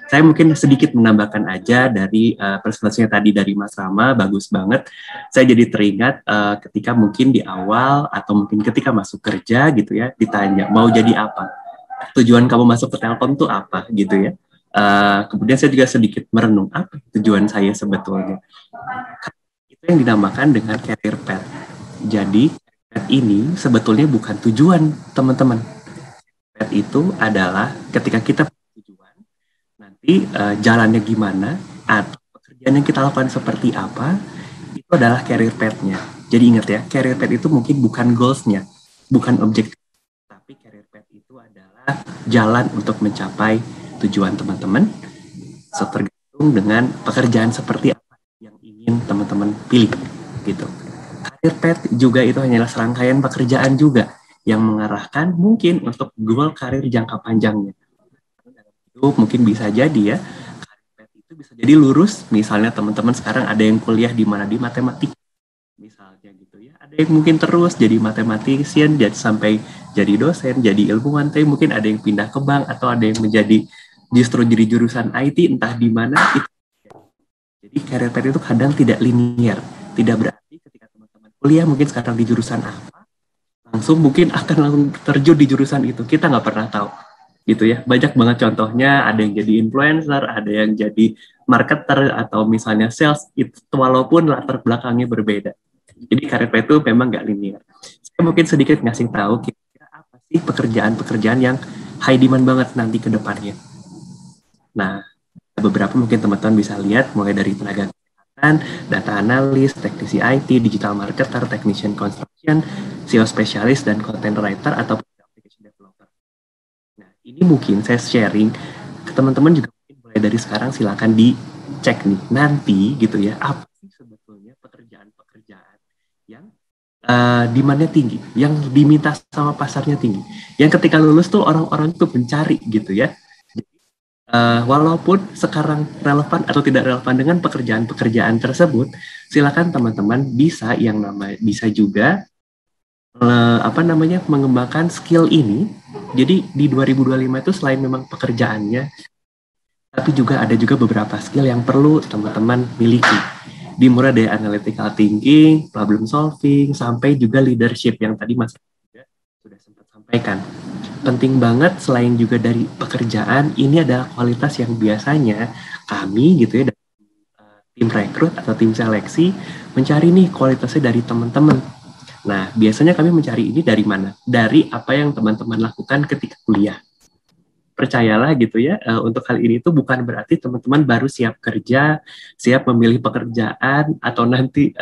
Saya mungkin sedikit menambahkan aja dari presentasinya tadi dari Mas Rama, bagus banget. Saya jadi teringat ketika mungkin di awal atau mungkin ketika masuk kerja gitu ya, ditanya mau jadi apa, tujuan kamu masuk ke Telkom tuh apa gitu ya. Kemudian saya juga sedikit merenung apa tujuan saya sebetulnya. Itu yang dinamakan dengan career path. Jadi path ini sebetulnya bukan tujuan teman-teman. Path itu adalah ketika kita nanti jalannya gimana atau pekerjaan yang kita lakukan seperti apa, itu adalah career path-nya. Jadi ingat ya, career path itu mungkin bukan goals-nya, bukan objektif, tapi career path itu adalah jalan untuk mencapai tujuan teman-teman, tergantung dengan pekerjaan seperti apa yang ingin teman-teman pilih gitu. Career path juga itu hanyalah serangkaian pekerjaan juga yang mengarahkan mungkin untuk goal karir jangka panjangnya. Mungkin bisa jadi ya, karir path itu bisa jadi lurus. Misalnya teman-teman sekarang ada yang kuliah di mana, di matematika misalnya gitu ya, ada yang mungkin terus jadi matematisian sampai jadi dosen, jadi ilmuwan, tapi mungkin ada yang pindah ke bank atau ada yang menjadi justru jadi jurusan IT entah di mana itu. Jadi karir path itu kadang tidak linear, tidak berarti ketika teman-teman kuliah mungkin sekarang di jurusan apa langsung mungkin akan langsung terjun di jurusan itu, kita nggak pernah tahu gitu ya. Banyak banget contohnya, ada yang jadi influencer, ada yang jadi marketer atau misalnya sales, itu walaupun latar belakangnya berbeda. Jadi karir path itu memang nggak linear. Saya mungkin sedikit ngasih tahu kira-kira apa sih pekerjaan-pekerjaan yang high demand banget nanti ke depannya. Nah, beberapa mungkin teman-teman bisa lihat mulai dari tenaga kesehatan, data analis, teknisi IT, digital marketer, technician construction, SEO specialist, dan content writer atau application developer. Nah, ini mungkin saya sharing ke teman-teman juga, mungkin mulai dari sekarang silakan dicek nih nanti gitu ya, apa sih sebetulnya pekerjaan-pekerjaan yang demand-nya tinggi, yang diminta sama pasarnya tinggi, yang ketika lulus tuh orang-orang tuh mencari gitu ya. Walaupun sekarang relevan atau tidak relevan dengan pekerjaan-pekerjaan tersebut, silakan teman-teman bisa bisa juga mengembangkan skill ini. Jadi di 2025 itu selain memang pekerjaannya, tapi ada juga beberapa skill yang perlu teman-teman miliki. Dimulai dari analytical thinking, problem solving, sampai juga leadership yang tadi Mas juga sudah sempat sampaikan. Penting banget selain juga dari pekerjaan, ini adalah kualitas yang biasanya kami gitu ya, dari tim rekrut atau tim seleksi mencari nih kualitasnya dari teman-teman. Nah, biasanya kami mencari ini dari mana? Dari apa yang teman-teman lakukan ketika kuliah. Percayalah gitu ya, untuk hal ini tuh bukan berarti teman-teman baru siap kerja, siap memilih pekerjaan, atau nanti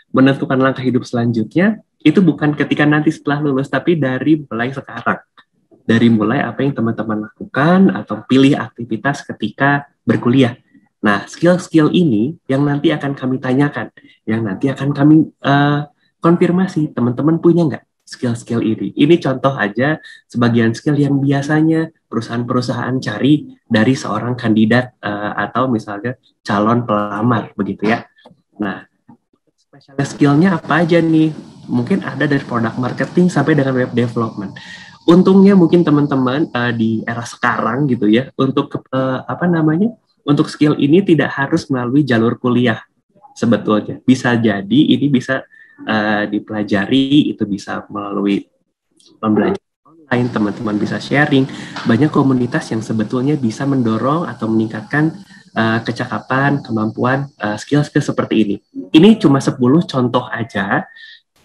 menentukan langkah hidup selanjutnya. Itu bukan ketika nanti setelah lulus, tapi dari mulai sekarang. Dari mulai apa yang teman-teman lakukan atau pilih aktivitas ketika berkuliah. Nah, skill-skill ini yang nanti akan kami tanyakan, yang nanti akan kami konfirmasi, teman-teman punya nggak skill-skill ini? Ini contoh aja sebagian skill yang biasanya perusahaan-perusahaan cari dari seorang kandidat atau misalnya calon pelamar, begitu ya. Nah, spesialis skillnya apa aja nih? Mungkin ada dari product marketing sampai dengan web development. Untungnya mungkin teman-teman di era sekarang gitu ya, untuk untuk skill ini tidak harus melalui jalur kuliah sebetulnya. Bisa jadi ini bisa dipelajari, itu bisa melalui pembelajaran online, teman-teman bisa sharing. Banyak komunitas yang sebetulnya bisa mendorong atau meningkatkan kecakapan, kemampuan, skill-skill seperti ini. Ini cuma 10 contoh aja.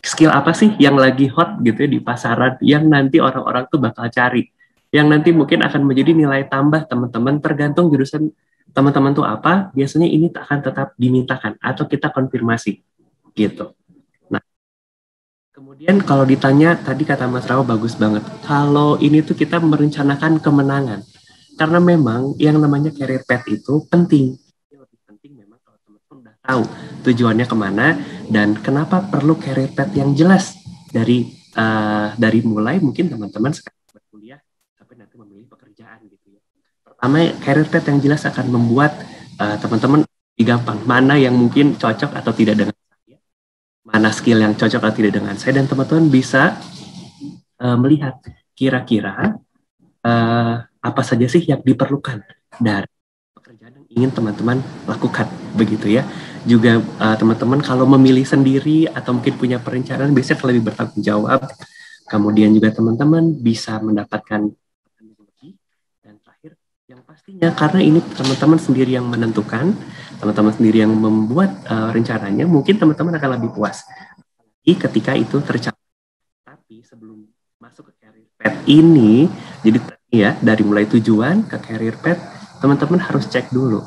Skill apa sih yang lagi hot gitu ya di pasaran, yang nanti orang-orang tuh bakal cari, yang nanti mungkin akan menjadi nilai tambah teman-teman, tergantung jurusan teman-teman tuh apa, biasanya ini akan tetap dimintakan atau kita konfirmasi gitu. Nah, kemudian kalau ditanya, tadi kata Mas Rawa bagus banget, kalau ini tuh kita merencanakan kemenangan, karena memang yang namanya career path itu penting. Lebih penting memang kalau teman-teman udah tahu tujuannya kemana dan kenapa perlu career path yang jelas dari mulai mungkin teman-teman sekarang berkuliah sampai nanti memilih pekerjaan gitu ya. Pertama, career path yang jelas akan membuat teman-teman lebih gampang mana yang mungkin cocok atau tidak dengan saya, mana skill yang cocok atau tidak dengan saya, dan teman-teman bisa melihat kira-kira apa saja sih yang diperlukan dari pekerjaan yang ingin teman-teman lakukan, begitu ya. Juga teman-teman kalau memilih sendiri atau mungkin punya perencanaan, biasanya lebih bertanggung jawab. Kemudian juga teman-teman bisa mendapatkan teknologi. Dan terakhir, yang pastinya karena ini teman-teman sendiri yang menentukan, teman-teman sendiri yang membuat rencananya, mungkin teman-teman akan lebih puas ketika itu tercapai. Tapi sebelum masuk ke career path ini, jadi ya dari mulai tujuan ke career path, teman-teman harus cek dulu.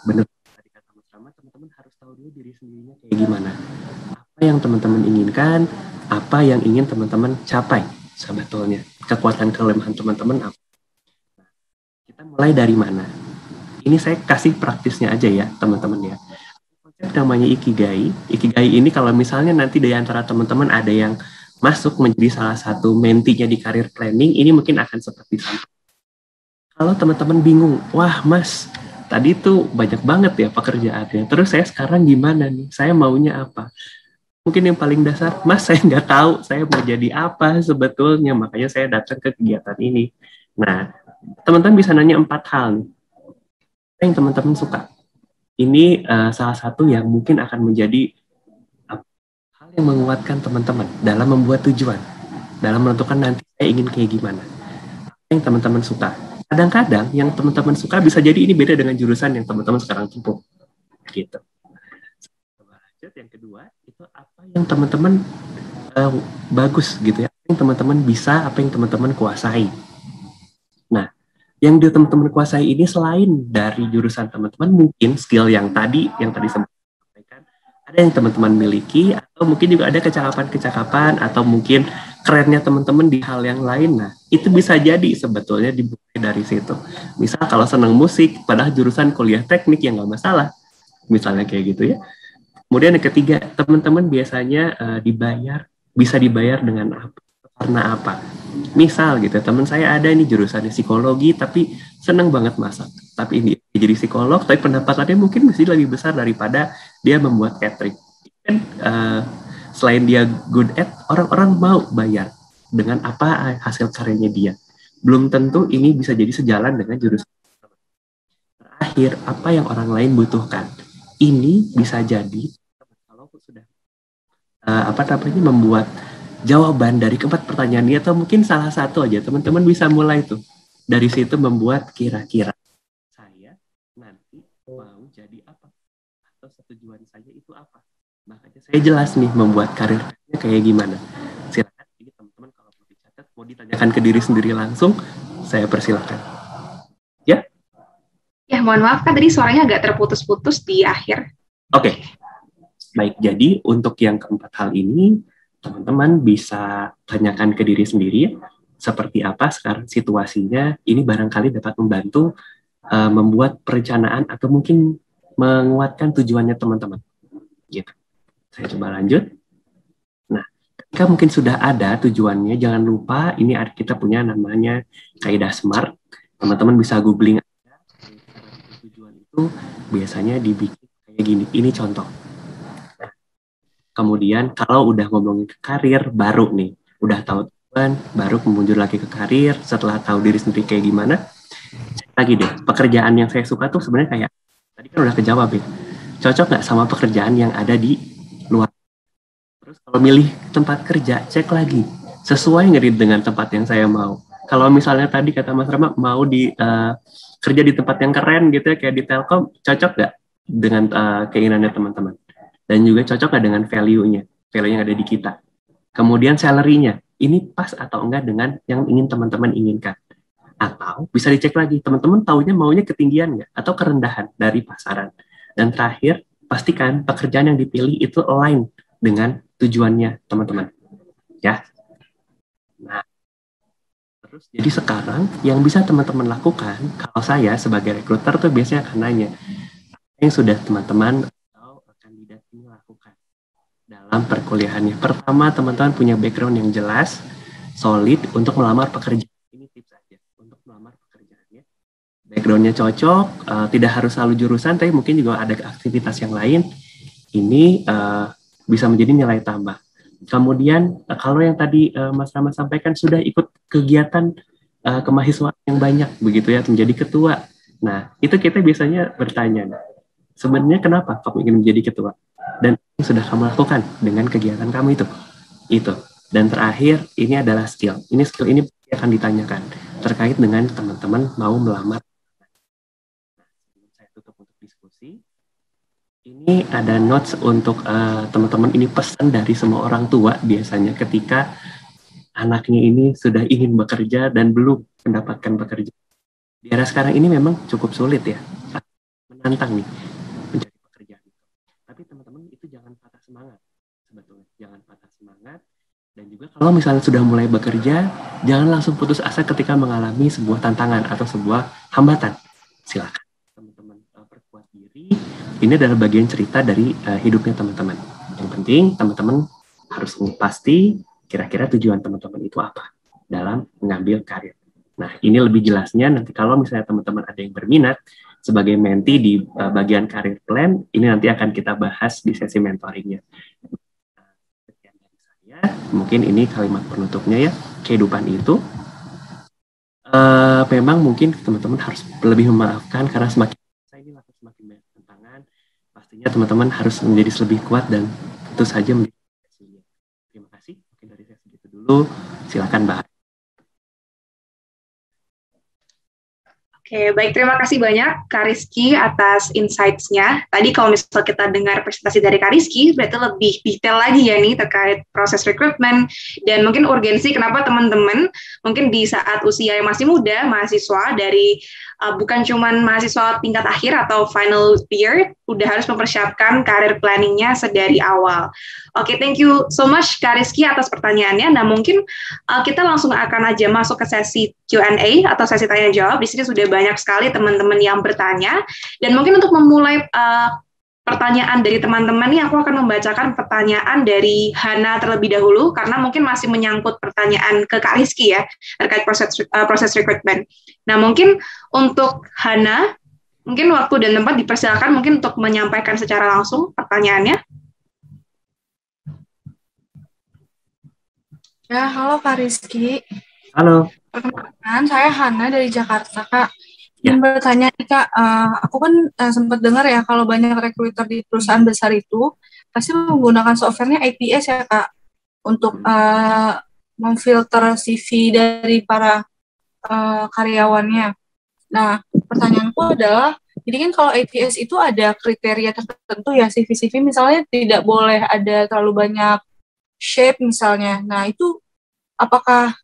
Benar tadi kata Mas Rama, teman-teman harus tahu dulu diri sendirinya kayak gimana. Apa yang teman-teman inginkan, apa yang ingin teman-teman capai sebetulnya. Kekuatan kelemahan teman-teman apa. Nah, kita mulai dari mana? Ini saya kasih praktisnya aja ya, teman-teman ya. Konsep namanya Ikigai. Ikigai ini kalau misalnya nanti dari antara teman-teman ada yang masuk menjadi salah satu mentinya di career planning, ini mungkin akan seperti sama. Kalau teman-teman bingung, wah Mas, tadi tuh banyak banget ya pekerjaannya, terus saya sekarang gimana nih, saya maunya apa? Mungkin yang paling dasar, Mas saya nggak tahu saya mau jadi apa sebetulnya, makanya saya datang ke kegiatan ini. Nah, teman-teman bisa nanya 4 hal nih, apa yang teman-teman suka. Ini salah satu yang mungkin akan menjadi hal yang menguatkan teman-teman dalam membuat tujuan, dalam menentukan nanti saya ingin kayak gimana. Apa yang teman-teman suka. Kadang-kadang yang teman-teman suka bisa jadi ini beda dengan jurusan yang teman-teman sekarang tempuh. Gitu. Yang kedua, itu apa yang teman-teman bagus gitu ya. Apa yang teman-teman bisa, apa yang teman-teman kuasai. Nah, yang teman-teman kuasai ini selain dari jurusan teman-teman, mungkin skill yang tadi sempat sampaikan, ada yang teman-teman miliki, atau mungkin juga ada kecakapan-kecakapan, atau mungkin kerennya teman-teman di hal yang lain. Nah, itu bisa jadi sebetulnya dimulai dari situ. Misal kalau senang musik, padahal jurusan kuliah teknik yang nggak masalah, misalnya kayak gitu ya. Kemudian yang ketiga, teman-teman biasanya bisa dibayar dengan apa? Karena apa? Misal gitu, teman saya ada ini jurusannya psikologi, tapi senang banget masak. Tapi ini jadi psikolog, tapi pendapatannya mungkin masih lebih besar daripada dia membuat catering. Kan selain dia good at, orang-orang mau bayar dengan apa hasil karyanya dia. Belum tentu ini bisa jadi sejalan dengan jurusan. Terakhir, apa yang orang lain butuhkan. Ini bisa jadi kalau sudah membuat jawaban dari keempat pertanyaan ini, atau mungkin salah satu aja, teman-teman bisa mulai tuh dari situ membuat kira-kira saya nanti mau jadi apa, atau tujuan saya itu apa. Makanya saya jelas nih membuat karirnya kayak gimana. Silakan ini teman-teman kalau mau dicatat, mau ditanyakan ke diri sendiri langsung, saya persilakan. Ya? Ya, mohon maaf kan tadi suaranya agak terputus-putus di akhir. Oke. Baik, jadi untuk yang keempat hal ini, teman-teman bisa tanyakan ke diri sendiri, seperti apa sekarang situasinya, ini barangkali dapat membantu membuat perencanaan atau mungkin menguatkan tujuannya teman-teman. Gitu. Saya coba lanjut. Nah, ketika mungkin sudah ada tujuannya, jangan lupa ini kita punya namanya kaidah SMART. Teman-teman bisa googling aja. Tujuan itu biasanya dibikin kayak gini. Ini contoh. Kemudian kalau udah ngomongin ke karir, baru nih, udah tahu tujuan, baru memuncul lagi ke karir, setelah tahu diri sendiri kayak gimana, cek lagi deh, pekerjaan yang saya suka tuh sebenarnya kayak, tadi kan udah kejawab ya, cocok nggak sama pekerjaan yang ada di luar. Terus kalau milih tempat kerja, cek lagi, sesuai nggak dengan tempat yang saya mau. Kalau misalnya tadi kata Mas Rama, mau kerja di tempat yang keren gitu ya, kayak di Telkom, cocok nggak dengan keinginannya teman-teman? Dan juga cocok nggak dengan value-nya yang ada di kita. Kemudian salary-nya, ini pas atau enggak dengan yang ingin teman-teman inginkan. Atau bisa dicek lagi, teman-teman taunya maunya ketinggian nggak? Atau kerendahan dari pasaran. Dan terakhir, pastikan pekerjaan yang dipilih itu align dengan tujuannya teman-teman. Ya. Nah, terus jadi sekarang yang bisa teman-teman lakukan, kalau saya sebagai recruiter tuh biasanya akan nanya, yang sudah teman-teman ini lakukan dalam perkuliahannya. Pertama, teman-teman punya background yang jelas, solid untuk melamar pekerjaan. Ini tips aja untuk melamar pekerjaannya. Backgroundnya cocok, tidak harus selalu jurusan, tapi mungkin juga ada aktivitas yang lain. Ini bisa menjadi nilai tambah. Kemudian, kalau yang tadi Mas Rama sampaikan, sudah ikut kegiatan kemahasiswaan yang banyak, begitu ya, menjadi ketua. Nah, itu kita biasanya bertanya, sebenarnya kenapa kamu ingin menjadi ketua? Dan sudah kamu lakukan dengan kegiatan kamu itu. Dan terakhir, ini adalah skill. Skill ini akan ditanyakan terkait dengan teman-teman mau melamar. Saya tutup untuk diskusi. Ini ada notes untuk teman-teman. Ini pesan dari semua orang tua biasanya ketika anaknya ini sudah ingin bekerja dan belum mendapatkan pekerjaan. Di era sekarang ini memang cukup sulit ya, menantang nih mencari pekerjaan. Tapi teman-teman itu jangan patah semangat sebetulnya, jangan patah semangat. Dan juga kalau misalnya sudah mulai bekerja, jangan langsung putus asa ketika mengalami sebuah tantangan atau sebuah hambatan. Silakan teman-teman perkuat diri. Ini adalah bagian cerita dari hidupnya teman-teman. Yang penting teman-teman harus pasti kira-kira tujuan teman-teman itu apa dalam mengambil karir. Nah, ini lebih jelasnya nanti kalau misalnya teman-teman ada yang berminat sebagai mentee di bagian karir plan, ini nanti akan kita bahas di sesi mentoringnya. Sekian dari saya, mungkin ini kalimat penutupnya ya, kehidupan itu memang mungkin teman-teman harus lebih memaafkan karena semakin banyak tantangan, pastinya teman-teman harus menjadi lebih kuat dan tentu saja menjadi resilient. Terima kasih, mungkin dari saya segitu dulu, silakan bahas. Oke, baik. Terima kasih banyak Kak Rizky atas insights-nya. Tadi kalau misalnya kita dengar presentasi dari Kak Rizky, berarti lebih detail lagi ya nih terkait proses rekrutmen dan mungkin urgensi kenapa teman-teman mungkin di saat usia yang masih muda, mahasiswa dari bukan cuman mahasiswa tingkat akhir atau final year, udah harus mempersiapkan karir planning-nya sedari awal. Oke, thank you so much Kak Rizky atas pertanyaannya. Nah, mungkin kita langsung akan aja masuk ke sesi Q&A atau sesi tanya jawab. Di sini sudah banyak sekali teman-teman yang bertanya, dan mungkin untuk memulai pertanyaan dari teman-teman nih, aku akan membacakan pertanyaan dari Hana terlebih dahulu karena mungkin masih menyangkut pertanyaan ke Kak Rizky ya terkait proses rekrutmen. Nah, mungkin untuk Hana, mungkin waktu dan tempat dipersilakan mungkin untuk menyampaikan secara langsung pertanyaannya. Ya, halo Kak Rizky. Halo. Perkenalkan, saya Hana dari Jakarta, Kak. Ya. Ingin bertanya nih, Kak, aku kan sempat dengar ya kalau banyak rekruter di perusahaan besar itu pasti menggunakan softwarenya ATS ya, Kak, untuk memfilter CV dari para karyawannya. Nah, pertanyaanku adalah, jadi kan kalau ATS itu ada kriteria tertentu ya, CV-CV misalnya tidak boleh ada terlalu banyak shape misalnya. Nah, itu apakah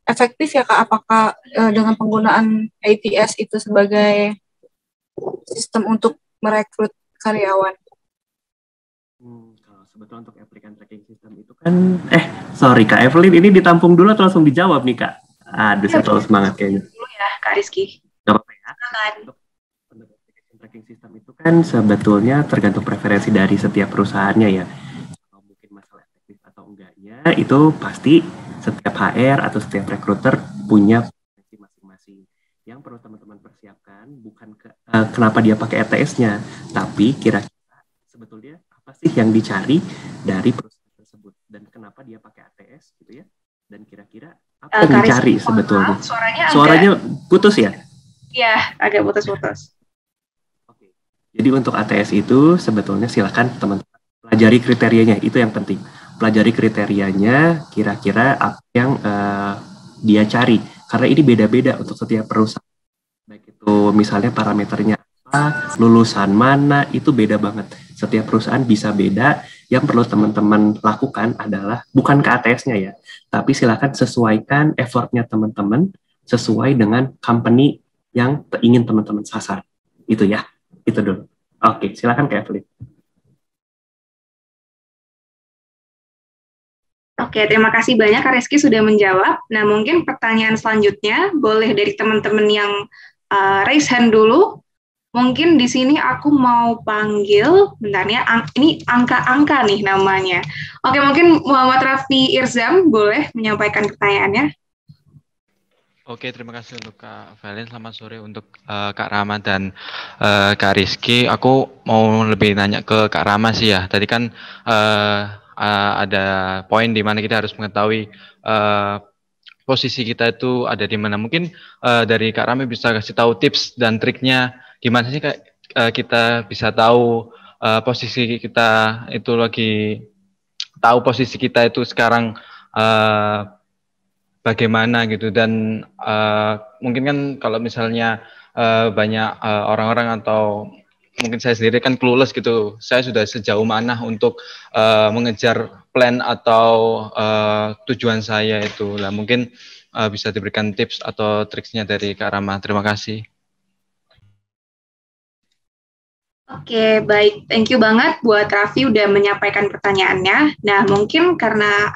efektif ya, Kak? Apakah dengan penggunaan ATS itu sebagai sistem untuk merekrut karyawan? Kalau sebetulnya untuk applicant tracking system itu kan, sorry Kak Evelyn, ini ditampung dulu atau langsung dijawab nih Kak? Aduh, saya terlalu semangat kayaknya. Dulu ya, Kak Rizky. Gak apa-apa ya. Untuk application tracking system itu kan sebetulnya tergantung preferensi dari setiap perusahaannya ya. Kalau mungkin masalah efektif atau enggaknya, itu pasti setiap HR atau setiap recruiter punya preferensi masing-masing. Yang perlu teman-teman persiapkan bukan kenapa dia pakai ATS-nya, tapi kira-kira sebetulnya apa sih yang dicari dari perusahaan tersebut dan kenapa dia pakai ATS gitu ya. Dan kira-kira apa yang dicari sebetulnya? Suaranya putus ya? Iya, agak putus-putus. Oke. Jadi untuk ATS itu sebetulnya silakan teman-teman pelajari kriterianya, itu yang penting. Pelajari kriterianya, kira-kira apa yang dia cari. Karena ini beda-beda untuk setiap perusahaan. Baik itu misalnya parameternya apa, lulusan mana, itu beda banget. Setiap perusahaan bisa beda. Yang perlu teman-teman lakukan adalah bukan ke ATS-nya ya, tapi silakan sesuaikan effort-nya teman-teman sesuai dengan company yang ingin teman-teman sasar. Itu ya, itu dulu. Oke, silakan Kak Evelyn. Oke, terima kasih banyak Kak Rizky sudah menjawab. Nah, mungkin pertanyaan selanjutnya boleh dari teman-teman yang raise hand dulu. Mungkin di sini aku mau panggil, bentar ya, ini angka-angka nih namanya. Oke, mungkin Muhammad Raffi Irzam boleh menyampaikan pertanyaannya. Oke, terima kasih untuk Kak Valen. Selamat sore untuk Kak Rama dan Kak Rizky. Aku mau lebih nanya ke Kak Rama sih ya. Tadi kan ada poin di mana kita harus mengetahui posisi kita itu ada di mana. Mungkin dari Kak Rama bisa kasih tahu tips dan triknya gimana sih kita bisa tahu posisi kita itu lagi, tahu posisi kita itu sekarang bagaimana gitu. Dan mungkin kan kalau misalnya banyak orang-orang atau mungkin saya sendiri kan clueless gitu, saya sudah sejauh mana untuk mengejar plan atau tujuan saya itu lah. Mungkin bisa diberikan tips atau triksnya dari Kak Rama. Terima kasih. Oke, baik. Thank you banget buat Raffi udah menyampaikan pertanyaannya. Nah, mungkin karena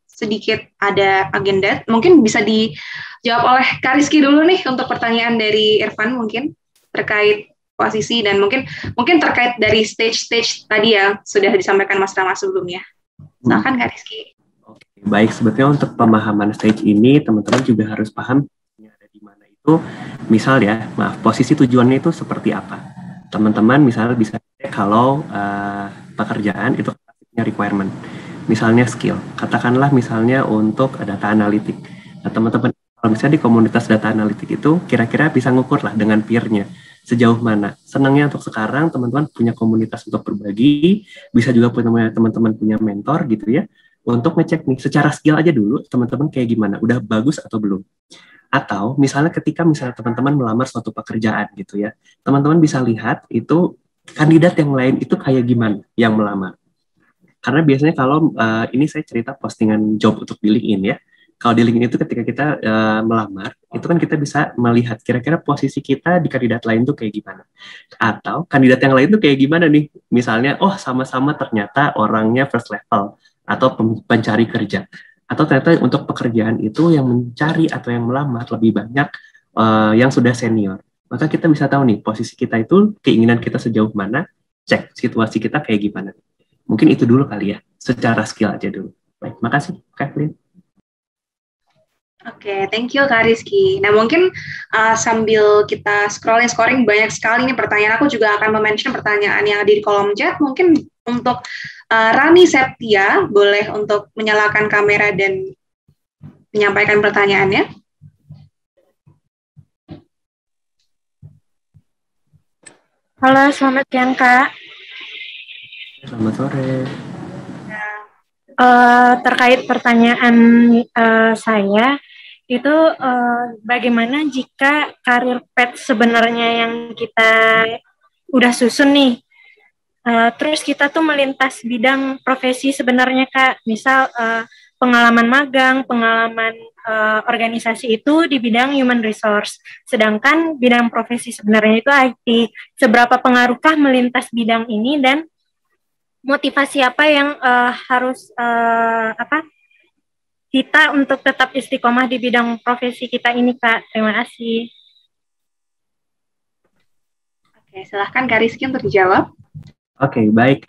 sedikit ada agenda, mungkin bisa dijawab oleh Kak Rizky dulu nih untuk pertanyaan dari Irfan mungkin terkait posisi dan mungkin terkait dari stage tadi ya sudah disampaikan Mas Rama sebelumnya. Silakan Kak Rizky. Oke, baik, sebetulnya untuk pemahaman stage ini teman-teman juga harus paham ada di mana itu. Misal ya, posisi tujuannya itu seperti apa. Teman-teman misalnya bisa cek kalau pekerjaan itu punya requirement. Misalnya skill, katakanlah misalnya untuk data analitik. Nah, teman-teman kalau misalnya di komunitas data analitik itu kira-kira bisa ngukur lah dengan peer-nya sejauh mana. Senangnya untuk sekarang teman-teman punya komunitas untuk berbagi, bisa juga punya teman-teman punya mentor gitu ya, untuk ngecek nih secara skill aja dulu teman-teman kayak gimana, udah bagus atau belum. Atau misalnya ketika misalnya teman-teman melamar suatu pekerjaan gitu ya, teman-teman bisa lihat itu kandidat yang lain itu kayak gimana yang melamar. Karena biasanya kalau ini saya cerita postingan job untuk di LinkedIn ya. Kalau di LinkedIn itu ketika kita melamar, itu kan kita bisa melihat kira-kira posisi kita di kandidat lain tuh kayak gimana. Atau kandidat yang lain tuh kayak gimana nih. Misalnya, oh sama-sama ternyata orangnya first level atau pencari kerja. Atau ternyata untuk pekerjaan itu yang mencari atau yang melamar lebih banyak yang sudah senior. Maka kita bisa tahu nih posisi kita itu keinginan kita sejauh mana, cek situasi kita kayak gimana. Mungkin itu dulu kali ya, secara skill aja dulu. Baik, makasih Kathleen. Oke, thank you Kak Rizky. Nah mungkin sambil kita scoring banyak sekali nih pertanyaan, aku juga akan mention pertanyaan yang ada di kolom chat. Mungkin untuk Rani Septia, boleh untuk menyalakan kamera dan menyampaikan pertanyaannya. Halo, selamat siang Kak. Selamat sore. Terkait pertanyaan saya, itu bagaimana jika karir path sebenarnya yang kita udah susun nih, terus kita tuh melintas bidang profesi sebenarnya Kak, misal pengalaman magang, pengalaman organisasi itu di bidang human resource, sedangkan bidang profesi sebenarnya itu IT. Seberapa pengaruhkah melintas bidang ini dan motivasi apa yang harus kita untuk tetap istiqomah di bidang profesi kita ini Kak? Terima kasih. Oke, silahkan Kak Rizky untuk dijawab. Oke, baik.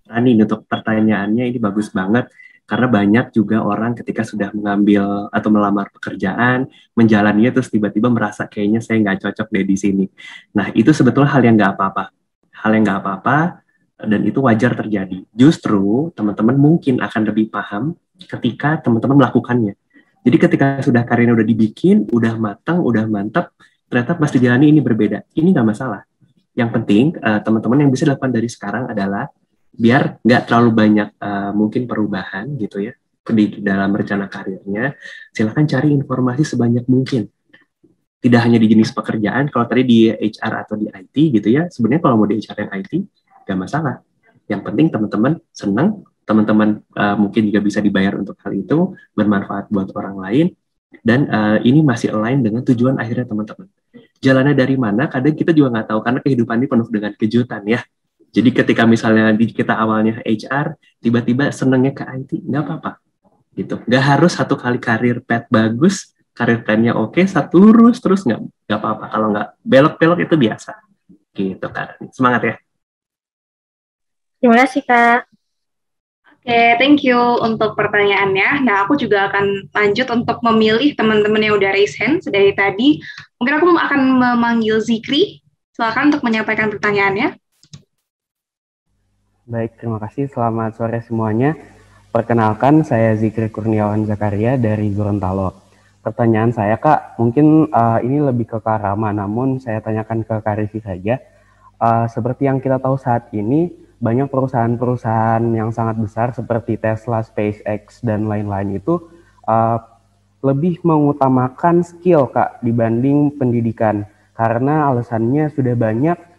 Rani, untuk pertanyaannya ini bagus banget. Karena banyak juga orang ketika sudah mengambil atau melamar pekerjaan, menjalaninya terus tiba-tiba merasa kayaknya saya nggak cocok deh di sini. Nah, itu sebetulnya hal yang nggak apa-apa. Hal yang nggak apa-apa, dan itu wajar terjadi. Justru teman-teman mungkin akan lebih paham ketika teman-teman melakukannya. Jadi ketika sudah karirnya udah dibikin, udah matang, udah mantap, ternyata pas dijalani ini berbeda. Ini nggak masalah. Yang penting teman-teman yang bisa dilakukan dari sekarang adalah biar nggak terlalu banyak mungkin perubahan gitu ya di dalam rencana karirnya. Silakan cari informasi sebanyak mungkin. Tidak hanya di jenis pekerjaan, kalau tadi di HR atau di IT gitu ya, sebenarnya kalau mau di HR yang IT, nggak masalah. Yang penting teman-teman senang, teman-teman mungkin juga bisa dibayar untuk hal itu, bermanfaat buat orang lain, dan ini masih align dengan tujuan akhirnya teman-teman. Jalannya dari mana, kadang kita juga nggak tahu, karena kehidupan ini penuh dengan kejutan ya. Jadi ketika misalnya kita awalnya HR, tiba-tiba senangnya ke IT, nggak apa-apa. Gitu. Nggak harus satu kali karir path bagus, karir plan-nya oke, satu lurus, terus nggak apa-apa. Kalau nggak belok-belok itu biasa. Gitu, Kak. Semangat ya. Terima kasih, Kak. Oke, thank you untuk pertanyaannya. Nah, aku juga akan lanjut untuk memilih teman-teman yang udah raise hand dari tadi. Mungkin aku akan memanggil Zikri. Silakan untuk menyampaikan pertanyaannya. Baik, terima kasih. Selamat sore semuanya. Perkenalkan, saya Zikri Kurniawan Zakaria dari Gorontalo. Pertanyaan saya, Kak, mungkin ini lebih ke Kak Rama, namun saya tanyakan ke Kak Rizky saja. Seperti yang kita tahu saat ini, banyak perusahaan-perusahaan yang sangat besar seperti Tesla, SpaceX, dan lain-lain itu lebih mengutamakan skill, Kak, dibanding pendidikan. Karena alasannya sudah banyak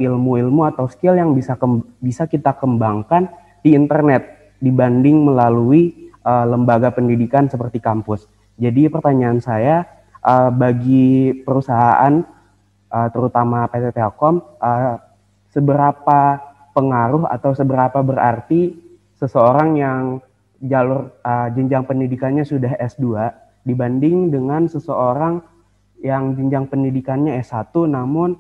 ilmu-ilmu atau skill yang bisa kita kembangkan di internet dibanding melalui lembaga pendidikan seperti kampus. Jadi pertanyaan saya, bagi perusahaan terutama PT Telkom, seberapa pengaruh atau seberapa berarti seseorang yang jalur jenjang pendidikannya sudah S2 dibanding dengan seseorang yang jenjang pendidikannya S1 namun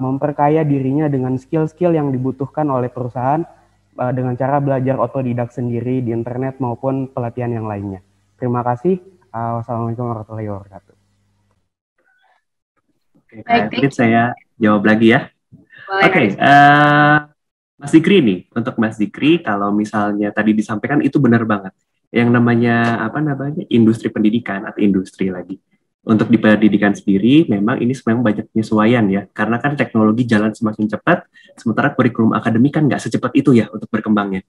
memperkaya dirinya dengan skill-skill yang dibutuhkan oleh perusahaan dengan cara belajar otodidak sendiri di internet maupun pelatihan yang lainnya. Terima kasih. Wassalamualaikum warahmatullahi wabarakatuh. Oke, saya jawab lagi ya. Oke, Mas Zikri nih, untuk Mas Zikri, kalau misalnya tadi disampaikan itu benar banget. Yang namanya industri pendidikan atau industri lagi. Untuk di pendidikan sendiri, memang ini memang banyak penyesuaian ya, karena kan teknologi jalan semakin cepat, sementara kurikulum akademik kan nggak secepat itu ya untuk berkembangnya.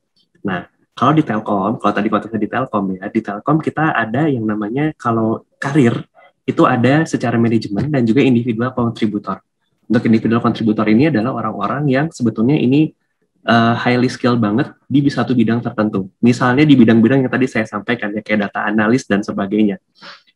Nah, kalau di Telkom, kalau tadi konteksnya di Telkom ya, di Telkom kita ada yang namanya kalau karir itu ada secara manajemen dan juga individual kontributor. Untuk individual kontributor ini adalah orang-orang yang sebetulnya ini highly skilled banget di satu bidang tertentu. Misalnya di bidang-bidang yang tadi saya sampaikan ya, kayak data analis dan sebagainya.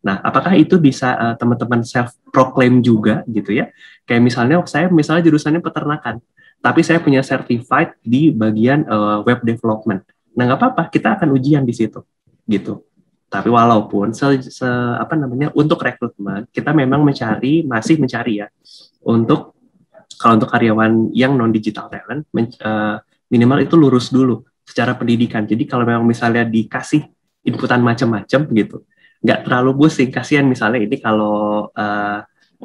Nah, apakah itu bisa teman-teman self-proclaim juga gitu ya? Kayak misalnya jurusannya peternakan, tapi saya punya certified di bagian web development. Nah, nggak apa-apa, kita akan ujian di situ gitu. Tapi walaupun untuk rekrutmen kita memang masih mencari ya kalau untuk karyawan yang non digital talent minimal itu lurus dulu secara pendidikan. Jadi kalau memang misalnya dikasih inputan macam-macam gitu, nggak terlalu pusing. Kasihan misalnya ini kalau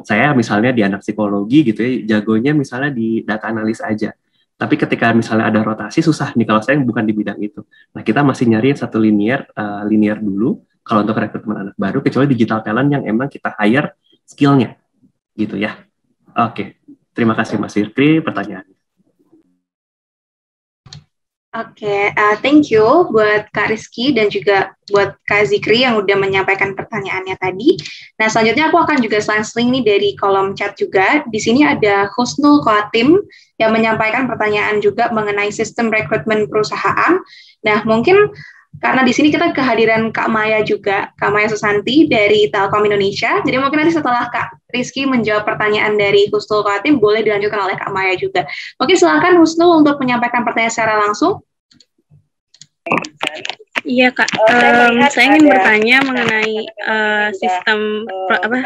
saya misalnya di anak psikologi gitu ya, jagonya misalnya di data analis aja. Tapi ketika misalnya ada rotasi susah nih kalau saya bukan di bidang itu. Nah, kita masih nyari satu linear dulu kalau untuk rekrutmen anak baru, kecuali digital talent yang emang kita hire skill-nya gitu ya. Oke. Terima kasih Mas Fikri pertanyaannya. Oke, thank you buat Kak Rizky dan juga buat Kak Zikri yang udah menyampaikan pertanyaannya tadi. Nah, selanjutnya aku akan juga selang-seling nih dari kolom chat juga. Di sini ada Husnul Qatim yang menyampaikan pertanyaan juga mengenai sistem rekrutmen perusahaan. Nah, mungkin karena di sini kita kehadiran Kak Maya juga, Kak Maya Susanti dari Telkom Indonesia. Jadi mungkin nanti setelah Kak Rizky menjawab pertanyaan dari Husnul Qatim, boleh dilanjutkan oleh Kak Maya juga. Mungkin silakan Husnul untuk menyampaikan pertanyaan secara langsung. Iya Kak, saya ingin bertanya mengenai sistem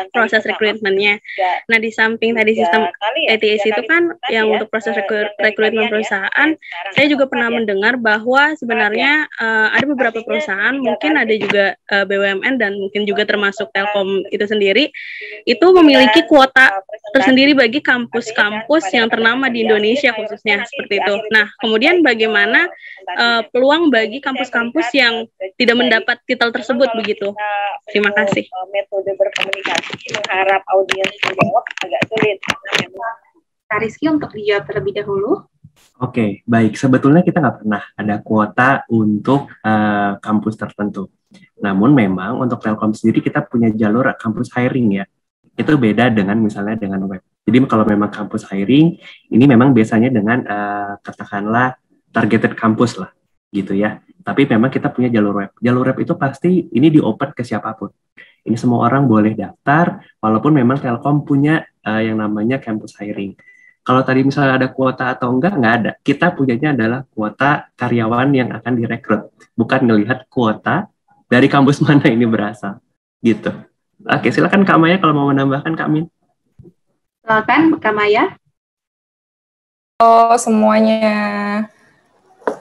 proses rekrutmennya. Nah, di samping tadi sistem ATS itu kan yang untuk proses rekrutmen perusahaan, saya juga pernah mendengar bahwa sebenarnya ada beberapa perusahaan, mungkin ada juga BUMN dan mungkin juga termasuk Telkom itu sendiri, itu memiliki kuota tersendiri bagi kampus-kampus yang ternama di Indonesia khususnya seperti itu. Nah, kemudian bagaimana peluang bagi kampus-kampus yang tidak mendapat titel tersebut begitu? Terima kasih. Metode berkomunikasi mengharap audiens menjawab agak sulit. Kak Rizky untuk dijawab terlebih dahulu. Oke, baik. Sebetulnya kita nggak pernah ada kuota untuk kampus tertentu. Namun memang untuk Telkom sendiri kita punya jalur kampus hiring ya. Itu beda dengan misalnya dengan web. Jadi kalau memang kampus hiring, ini memang biasanya dengan katakanlah targeted kampus lah, gitu ya. Tapi memang kita punya jalur web. Jalur web itu pasti ini di-open ke siapapun. Ini semua orang boleh daftar, walaupun memang Telkom punya yang namanya campus hiring. Kalau tadi misalnya ada kuota atau enggak ada. Kita punyanya adalah kuota karyawan yang akan direkrut. Bukan ngelihat kuota dari kampus mana ini berasal. Gitu. Oke, silakan Kak Maya kalau mau menambahkan, Kak Min. Silakan Kak Maya. Halo semuanya.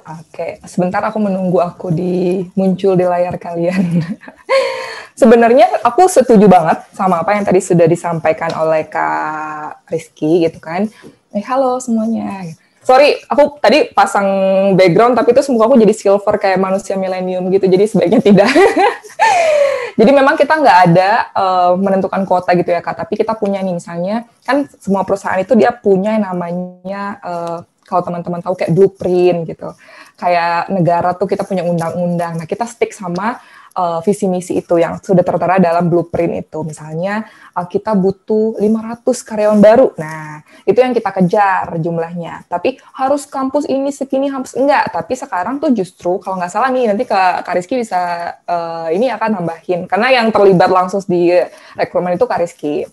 Oke, sebentar aku menunggu aku muncul di layar kalian. Sebenarnya aku setuju banget sama apa yang tadi sudah disampaikan oleh Kak Rizky gitu kan. Halo semuanya. Sorry, aku tadi pasang background tapi itu semua aku jadi silver kayak manusia milenium gitu, jadi sebaiknya tidak. Jadi memang kita nggak ada menentukan kuota gitu ya Kak, tapi kita punya nih misalnya, kan semua perusahaan itu dia punya yang namanya, kalau teman-teman tahu kayak blueprint gitu. Kayak negara tuh kita punya undang-undang, nah kita stick sama visi misi itu yang sudah tertera dalam blueprint itu. Misalnya kita butuh 500 karyawan baru. Nah, itu yang kita kejar jumlahnya. Tapi harus kampus ini segini, harus enggak. Tapi sekarang tuh justru kalau nggak salah nih nanti Kak Rizky bisa ini akan nambahin. Karena yang terlibat langsung di rekrutmen itu Kak Rizky.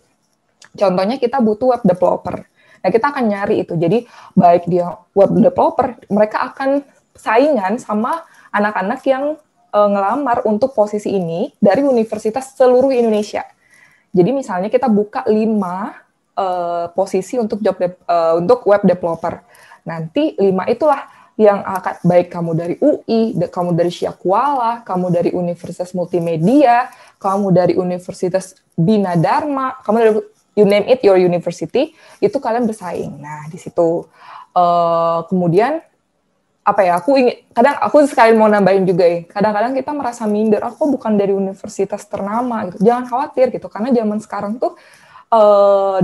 Contohnya kita butuh web developer. Nah, kita akan nyari itu. Jadi baik dia web developer, mereka akan saingan sama anak-anak yang ngelamar untuk posisi ini dari universitas seluruh Indonesia. Jadi misalnya kita buka 5 posisi untuk untuk web developer. Nanti 5 itulah yang akan baik kamu dari UI, kamu dari Syakuala, kamu dari Universitas Multimedia, kamu dari Universitas Bina Dharma, kamu dari you name it your university, itu kalian bersaing. Nah, di situ kemudian apa ya, kadang aku sekali mau nambahin juga kadang-kadang kita merasa minder, aku bukan dari universitas ternama gitu. Jangan khawatir gitu, karena zaman sekarang tuh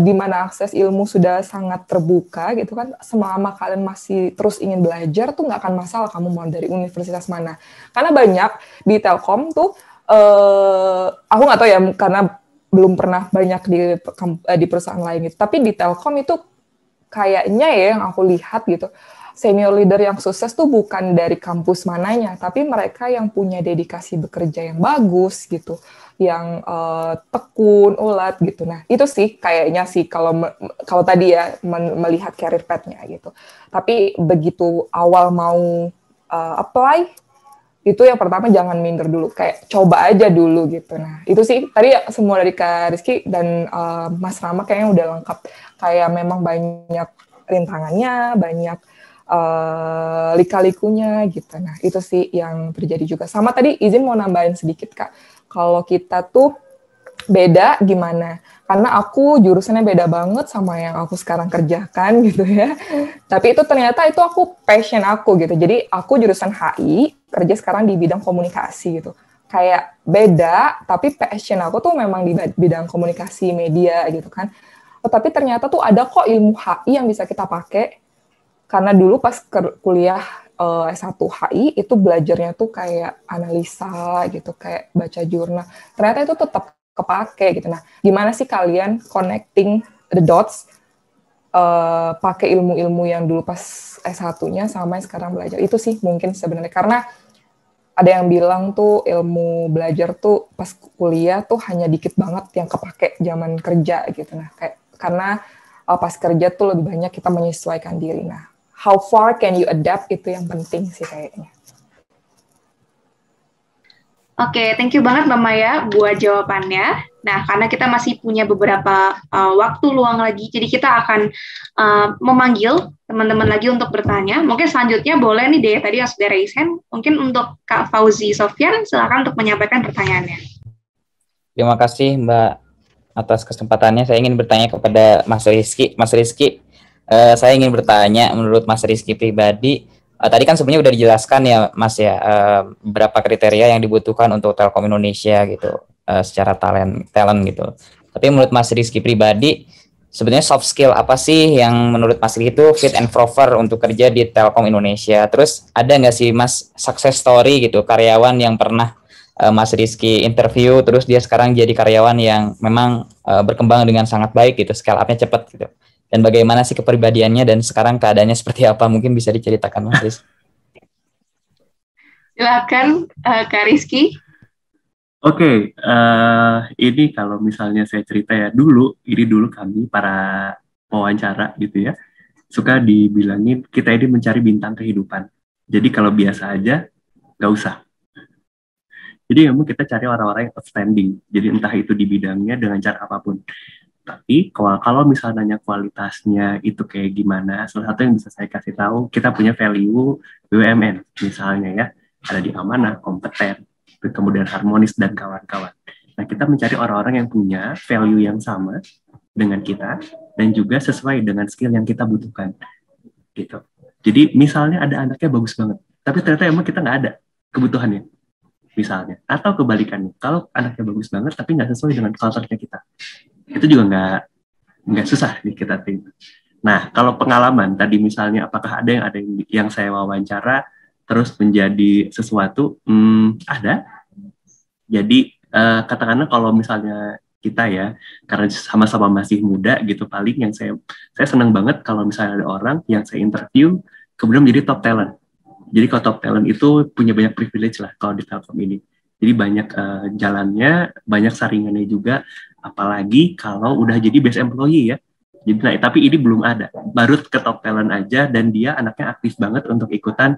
di mana akses ilmu sudah sangat terbuka gitu kan, selama kalian masih terus ingin belajar tuh nggak akan masalah kamu mau dari universitas mana, karena banyak di Telkom tuh aku nggak tahu ya karena belum pernah banyak di perusahaan lain gitu. Tapi di Telkom itu kayaknya ya yang aku lihat gitu, senior leader yang sukses tuh bukan dari kampus mananya, tapi mereka yang punya dedikasi bekerja yang bagus gitu, yang tekun, ulet gitu. Nah itu sih kayaknya sih kalau tadi ya melihat career path-nya gitu. Tapi begitu awal mau apply, itu yang pertama jangan minder dulu, kayak coba aja dulu gitu. Nah itu sih tadi ya, semua dari Kak Rizky dan Mas Rama kayaknya udah lengkap, kayak memang banyak rintangannya, banyak lika-likunya gitu. Nah itu sih yang terjadi juga. Sama tadi izin mau nambahin sedikit Kak, kalau kita tuh beda gimana, karena aku jurusannya beda banget sama yang aku sekarang kerjakan gitu ya. Tapi itu ternyata itu aku passion aku gitu. Jadi aku jurusan HI, kerja sekarang di bidang komunikasi gitu. Kayak beda, tapi passion aku tuh memang di bidang komunikasi media gitu kan. Tapi ternyata tuh ada kok ilmu HI yang bisa kita pakai. Karena dulu pas kuliah S1 HI itu belajarnya tuh kayak analisa gitu, kayak baca jurnal. Ternyata itu tetap kepake gitu. Nah, gimana sih kalian connecting the dots pakai ilmu-ilmu yang dulu pas S1-nya sama yang sekarang belajar? Itu sih mungkin sebenarnya karena ada yang bilang tuh ilmu belajar tuh pas kuliah tuh hanya dikit banget yang kepake zaman kerja gitu. Nah, kayak karena pas kerja tuh lebih banyak kita menyesuaikan diri. Nah, how far can you adapt itu yang penting sih kayaknya. Oke, thank you banget Mbak Maya buat jawabannya. Nah, karena kita masih punya beberapa waktu luang lagi, jadi kita akan memanggil teman-teman lagi untuk bertanya. Mungkin selanjutnya boleh nih deh, tadi yang sudah raise hand, mungkin untuk Kak Fauzi Sofyan, silakan untuk menyampaikan pertanyaannya. Terima kasih Mbak atas kesempatannya. Saya ingin bertanya kepada Mas Rizky. Mas Rizky, saya ingin bertanya menurut Mas Rizky pribadi, tadi kan sebenarnya udah dijelaskan ya Mas ya, berapa kriteria yang dibutuhkan untuk Telkom Indonesia gitu, secara talent gitu. Tapi menurut Mas Rizky pribadi, sebenarnya soft skill apa sih yang menurut Mas Rizky itu fit and proper untuk kerja di Telkom Indonesia? Terus ada nggak sih Mas success story gitu, karyawan yang pernah Mas Rizky interview, terus dia sekarang jadi karyawan yang memang berkembang dengan sangat baik gitu, scale up-nya cepat gitu. Dan bagaimana sih kepribadiannya dan sekarang keadaannya seperti apa? Mungkin bisa diceritakan Mas Rizky. Silakan Kak Rizky. Oke, ini kalau misalnya saya cerita ya, dulu kami para pewawancara gitu ya, suka dibilangin kita ini mencari bintang kehidupan. Jadi kalau biasa aja, nggak usah. Jadi memang kita cari orang-orang yang outstanding. Jadi entah itu di bidangnya dengan cara apapun. Tapi kalau misalnya kualitasnya itu kayak gimana, salah satu yang bisa saya kasih tahu, kita punya value BUMN misalnya ya, ada di amanah, kompeten, kemudian harmonis dan kawan-kawan. Nah kita mencari orang-orang yang punya value yang sama dengan kita dan juga sesuai dengan skill yang kita butuhkan. Gitu. Jadi misalnya ada anaknya bagus banget, tapi ternyata emang kita nggak ada kebutuhannya. Misalnya, atau kebalikannya, kalau anaknya bagus banget tapi nggak sesuai dengan culture-nya kita, itu juga nggak susah nih kita terima. Nah, kalau pengalaman tadi misalnya, apakah ada yang saya wawancara terus menjadi sesuatu? Ada. Jadi katakanlah kalau misalnya kita ya, karena sama-sama masih muda gitu, paling yang saya senang banget kalau misalnya ada orang yang saya interview kemudian menjadi top talent. Jadi kalau top talent itu punya banyak privilege lah kalau di Telkom ini. Jadi banyak jalannya, banyak saringannya juga, apalagi kalau udah jadi best employee ya. Jadi, nah, tapi ini belum ada, baru ke top talent aja dan dia anaknya aktif banget untuk ikutan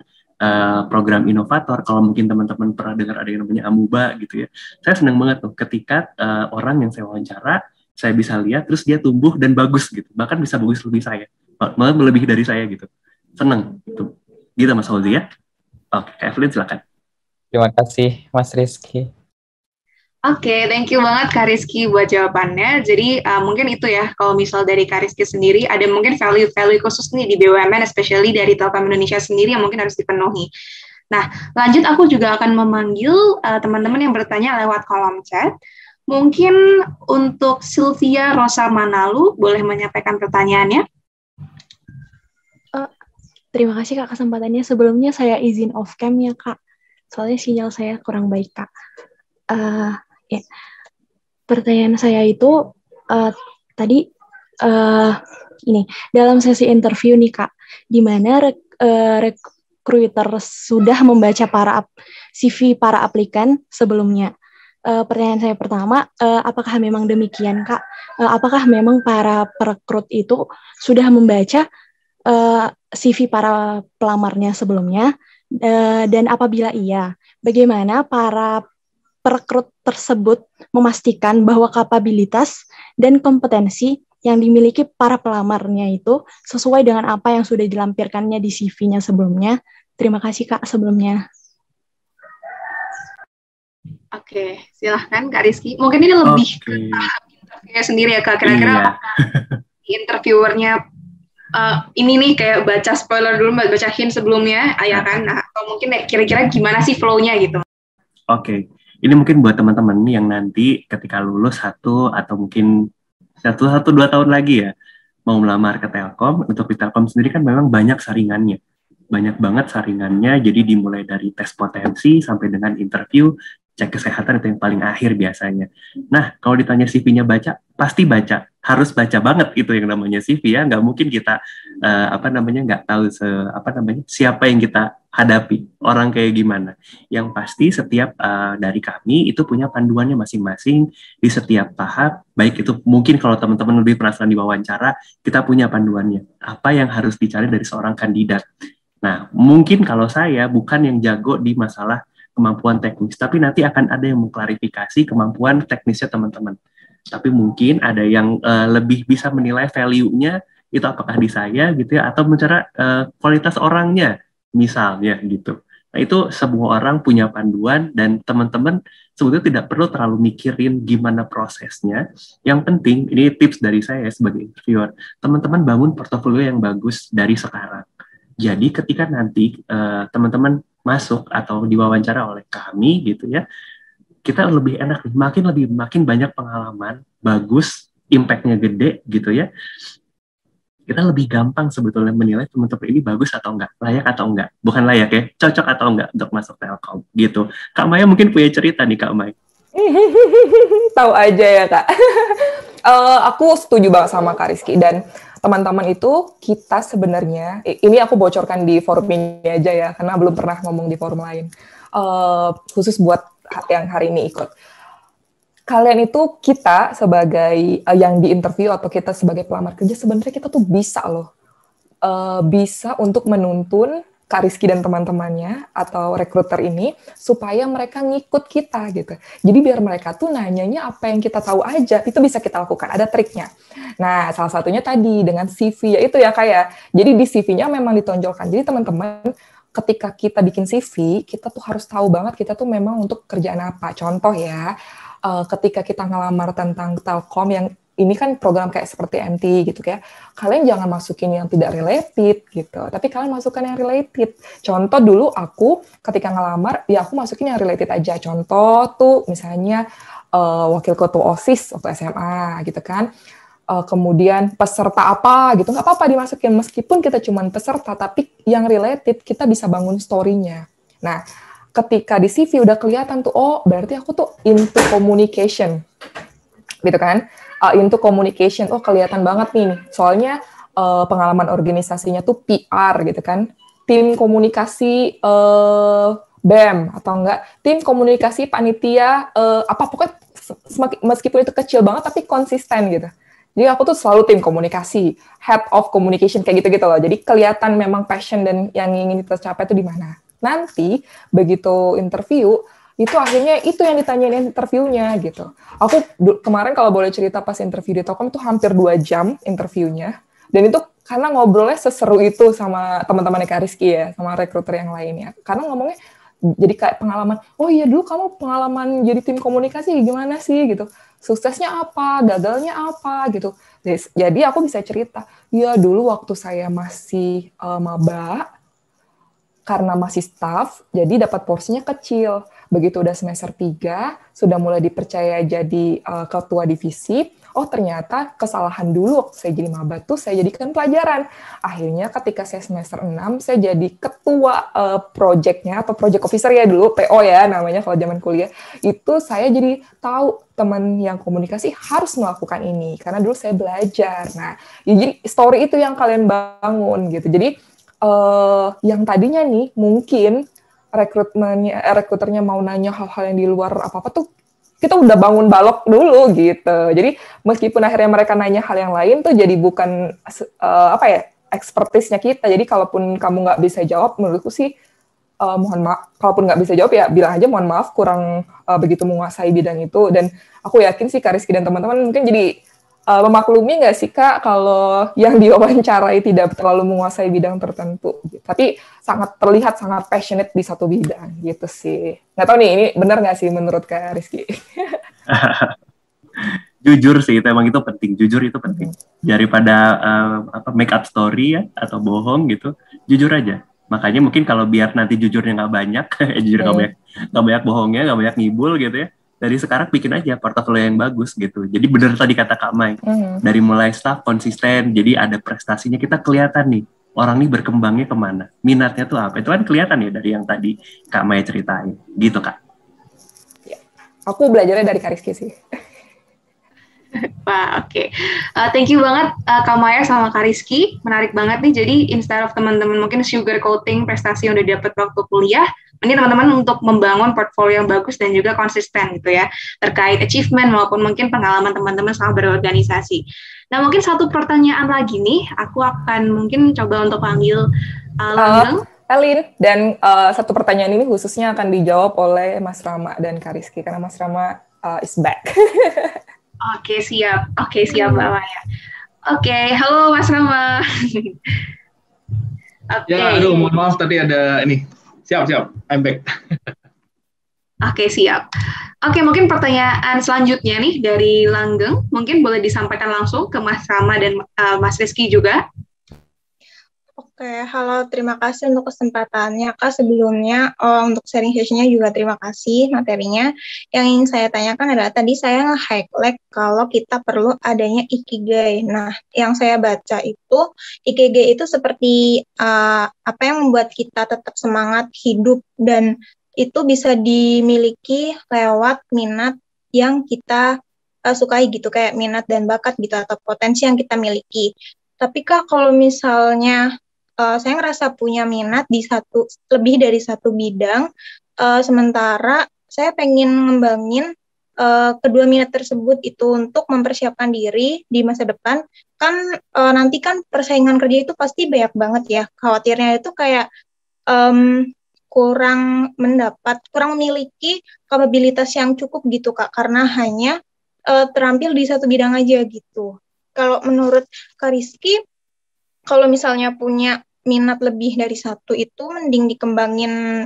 program inovator. Kalau mungkin teman-teman pernah dengar ada yang namanya Amuba gitu ya. Saya senang banget tuh ketika orang yang saya wawancara, saya bisa lihat terus dia tumbuh dan bagus gitu. Bahkan bisa bagus lebih saya, malah melebihi dari saya gitu. Senang gitu. Gitu Mas Fauzi ya. Oke, Evelyn silakan. Terima kasih Mas Rizky. Oke, thank you banget Kak Rizky buat jawabannya. Jadi mungkin itu ya, kalau misal dari Kak Rizky sendiri, ada mungkin value-value khusus nih di BUMN, especially dari Telkom Indonesia sendiri yang mungkin harus dipenuhi. Nah, lanjut aku juga akan memanggil teman-teman yang bertanya lewat kolom chat. Mungkin untuk Sylvia Rosa Manalu, boleh menyampaikan pertanyaannya? Terima kasih Kak kesempatannya. Sebelumnya saya izin off cam ya Kak, soalnya sinyal saya kurang baik Kak. Ya, pertanyaan saya itu tadi ini dalam sesi interview nih Kak, di mana recruiter sudah membaca CV para aplikan sebelumnya. Pertanyaan saya pertama, apakah memang demikian Kak? Apakah memang para perekrut itu sudah membaca CV para pelamarnya sebelumnya? Dan apabila iya, bagaimana para perekrut tersebut memastikan bahwa kapabilitas dan kompetensi yang dimiliki para pelamarnya itu sesuai dengan apa yang sudah dilampirkannya di CV-nya sebelumnya? Terima kasih Kak sebelumnya. Oke, silahkan Kak Rizky. Mungkin ini lebih ke tahap interviewnya sendiri ya Kak. Kira-kira interviewernya ini nih kayak baca spoiler dulu, baca hint sebelumnya, ya kan? Nah, atau mungkin kira-kira gimana sih flow-nya gitu? Oke. Ini mungkin buat teman-teman yang nanti ketika lulus 1 atau mungkin 1-2 tahun lagi ya, mau melamar ke Telkom. Untuk di Telkom sendiri kan memang banyak saringannya. Banyak banget saringannya, jadi dimulai dari tes potensi sampai dengan interview, cek kesehatan itu yang paling akhir biasanya. Nah, kalau ditanya CV-nya baca, pasti baca. Harus baca banget itu yang namanya CV ya. Nggak mungkin kita nggak tahu siapa yang kita hadapi, orang kayak gimana. Yang pasti setiap dari kami itu punya panduannya masing-masing di setiap tahap. Baik itu mungkin kalau teman-teman lebih penasaran di wawancara, kita punya panduannya. Apa yang harus dicari dari seorang kandidat. Nah, mungkin kalau saya bukan yang jago di masalah kemampuan teknis, tapi nanti akan ada yang mengklarifikasi kemampuan teknisnya teman-teman. Tapi mungkin ada yang lebih bisa menilai value-nya itu apakah di saya gitu ya, atau mencari kualitas orangnya misalnya gitu. Nah, itu semua orang punya panduan dan teman-teman sebetulnya tidak perlu terlalu mikirin gimana prosesnya. Yang penting, ini tips dari saya sebagai interviewer, teman-teman bangun portofolio yang bagus dari sekarang. Jadi ketika nanti teman-teman masuk atau diwawancara oleh kami gitu ya, kita lebih enak, makin banyak pengalaman bagus, impact-nya gede gitu ya. Kita lebih gampang sebetulnya menilai teman-teman ini bagus atau enggak, layak atau enggak, bukan layak ya, cocok atau enggak untuk masuk Telkom gitu. Kak Maya mungkin punya cerita nih Kak Maya. Tahu aja ya Kak. Aku setuju banget sama Kak Rizky dan teman-teman itu kita sebenarnya, ini aku bocorkan di forum ini aja ya, karena belum pernah ngomong di forum lain. Khusus buat yang hari ini ikut. Kalian itu kita sebagai yang diinterview atau kita sebagai pelamar kerja, sebenarnya kita tuh bisa loh. Bisa untuk menuntun Kak Rizky dan teman-temannya atau rekruter ini supaya mereka ngikut kita gitu. Jadi biar mereka tuh nanyanya apa yang kita tahu aja, itu bisa kita lakukan, ada triknya. Nah, salah satunya tadi dengan CV, yaitu ya kayak, jadi di CV-nya memang ditonjolkan. Jadi teman-teman, ketika kita bikin CV, kita tuh harus tahu banget kita tuh memang untuk kerjaan apa. Contoh ya, ketika kita ngelamar tentang Telkom yang ini kan program kayak seperti MT gitu ya. Kalian jangan masukin yang tidak related gitu, tapi kalian masukkan yang related. Contoh dulu aku ketika ngelamar, ya aku masukin yang related aja. Contoh tuh misalnya wakil ketua OSIS waktu SMA gitu kan. Kemudian peserta apa gitu, nggak apa-apa dimasukin. Meskipun kita cuma peserta, tapi yang related kita bisa bangun story-nya. Nah, ketika di CV udah kelihatan tuh, oh berarti aku tuh into communication gitu kan. Into communication, oh kelihatan banget nih, soalnya pengalaman organisasinya tuh PR gitu kan, tim komunikasi BEM atau enggak, tim komunikasi panitia pokoknya meskipun itu kecil banget tapi konsisten gitu. Jadi aku tuh selalu tim komunikasi, head of communication kayak gitu-gitu loh. Jadi kelihatan memang passion dan yang ingin tercapai itu di mana. Nanti begitu interview itu akhirnya itu yang ditanyain interviewnya gitu. Aku kemarin kalau boleh cerita pas interview di Telkom itu hampir 2 jam interviewnya. Dan itu karena ngobrolnya seseru itu sama teman-teman Kak Rizky ya, sama rekruter yang lainnya. Karena ngomongnya jadi kayak pengalaman, oh iya dulu kamu pengalaman jadi tim komunikasi gimana sih gitu. Suksesnya apa, gagalnya apa gitu. Jadi aku bisa cerita, ya dulu waktu saya masih maba, karena masih staff, jadi dapat porsinya kecil. Begitu udah semester 3, sudah mulai dipercaya jadi ketua divisi, oh ternyata kesalahan dulu saya jadi maba tuh saya jadikan pelajaran. Akhirnya ketika saya semester 6, saya jadi ketua project-nya atau project officer ya dulu, PO ya namanya kalau zaman kuliah. Itu saya jadi tahu teman yang komunikasi harus melakukan ini, karena dulu saya belajar. Nah, ya jadi story itu yang kalian bangun gitu. Jadi, yang tadinya nih mungkin rekruternya mau nanya hal-hal yang di luar apa-apa tuh, kita udah bangun balok dulu gitu. Jadi meskipun akhirnya mereka nanya hal yang lain tuh jadi bukan expertise-nya kita. Jadi kalaupun kamu nggak bisa jawab, menurutku sih mohon maaf. Kalaupun nggak bisa jawab ya bilang aja mohon maaf kurang begitu menguasai bidang itu. Dan aku yakin sih Kak Rizky dan teman-teman mungkin jadi memaklumi nggak sih Kak kalau yang diwawancarai tidak terlalu menguasai bidang tertentu, gitu. Tapi sangat terlihat sangat passionate di satu bidang gitu sih. Nggak tahu nih ini benar nggak sih menurut Kak Rizky? Jujur sih, itu emang itu penting. Jujur itu penting. Daripada make up story ya atau bohong gitu, jujur aja. Makanya mungkin kalau biar nanti jujurnya nggak banyak, jujur nggak banyak bohongnya, nggak banyak ngibul gitu ya. Dari sekarang bikin aja portofolio yang bagus gitu. Jadi benar tadi kata Kak Mai, dari mulai staff konsisten, jadi ada prestasinya, kita kelihatan nih, orang ini berkembangnya kemana, minatnya tuh apa, itu kan kelihatan ya dari yang tadi Kak Mai ceritain, gitu Kak. Ya, aku belajarnya dari Kak Rizky sih. Wah, oke. Thank you banget Kak Maya sama Kak Rizky. Menarik banget nih. Jadi instead of teman-teman mungkin sugar coating prestasi yang udah dapat waktu kuliah, ini teman-teman untuk membangun portfolio yang bagus dan juga konsisten gitu ya, terkait achievement maupun mungkin pengalaman teman-teman selama berorganisasi. Nah, mungkin satu pertanyaan lagi nih, aku akan mungkin coba untuk panggil Langgeng. Elin, dan satu pertanyaan ini khususnya akan dijawab oleh Mas Rama dan Kak Rizky, karena Mas Rama is back. Oke, siap. Oke, siap Mbak Maya. Oke, halo Mas Rama. Ya, aduh, mohon maaf tadi ada ini. Siap, I'm back. Oke, siap. Oke, mungkin pertanyaan selanjutnya nih dari Langgeng, mungkin boleh disampaikan langsung ke Mas Rama dan Mas Rizky juga. Oke, halo, terima kasih untuk kesempatannya, Kak. Sebelumnya, untuk sharing session-nya juga terima kasih materinya. Yang ingin saya tanyakan adalah, tadi saya nge-highlight kalau kita perlu adanya Ikigai. Nah, yang saya baca itu, Ikigai itu seperti apa yang membuat kita tetap semangat hidup, dan itu bisa dimiliki lewat minat yang kita sukai gitu, kayak minat dan bakat gitu, atau potensi yang kita miliki. Tapi Kak, kalau misalnya saya ngerasa punya minat di lebih dari satu bidang, sementara saya pengen ngembangin kedua minat tersebut itu untuk mempersiapkan diri di masa depan. Kan nanti kan persaingan kerja itu pasti banyak banget ya. Khawatirnya itu kayak kurang memiliki kapabilitas yang cukup gitu Kak, karena hanya terampil di satu bidang aja gitu. Kalau menurut Kak Rizky, kalau misalnya punya minat lebih dari satu itu mending dikembangin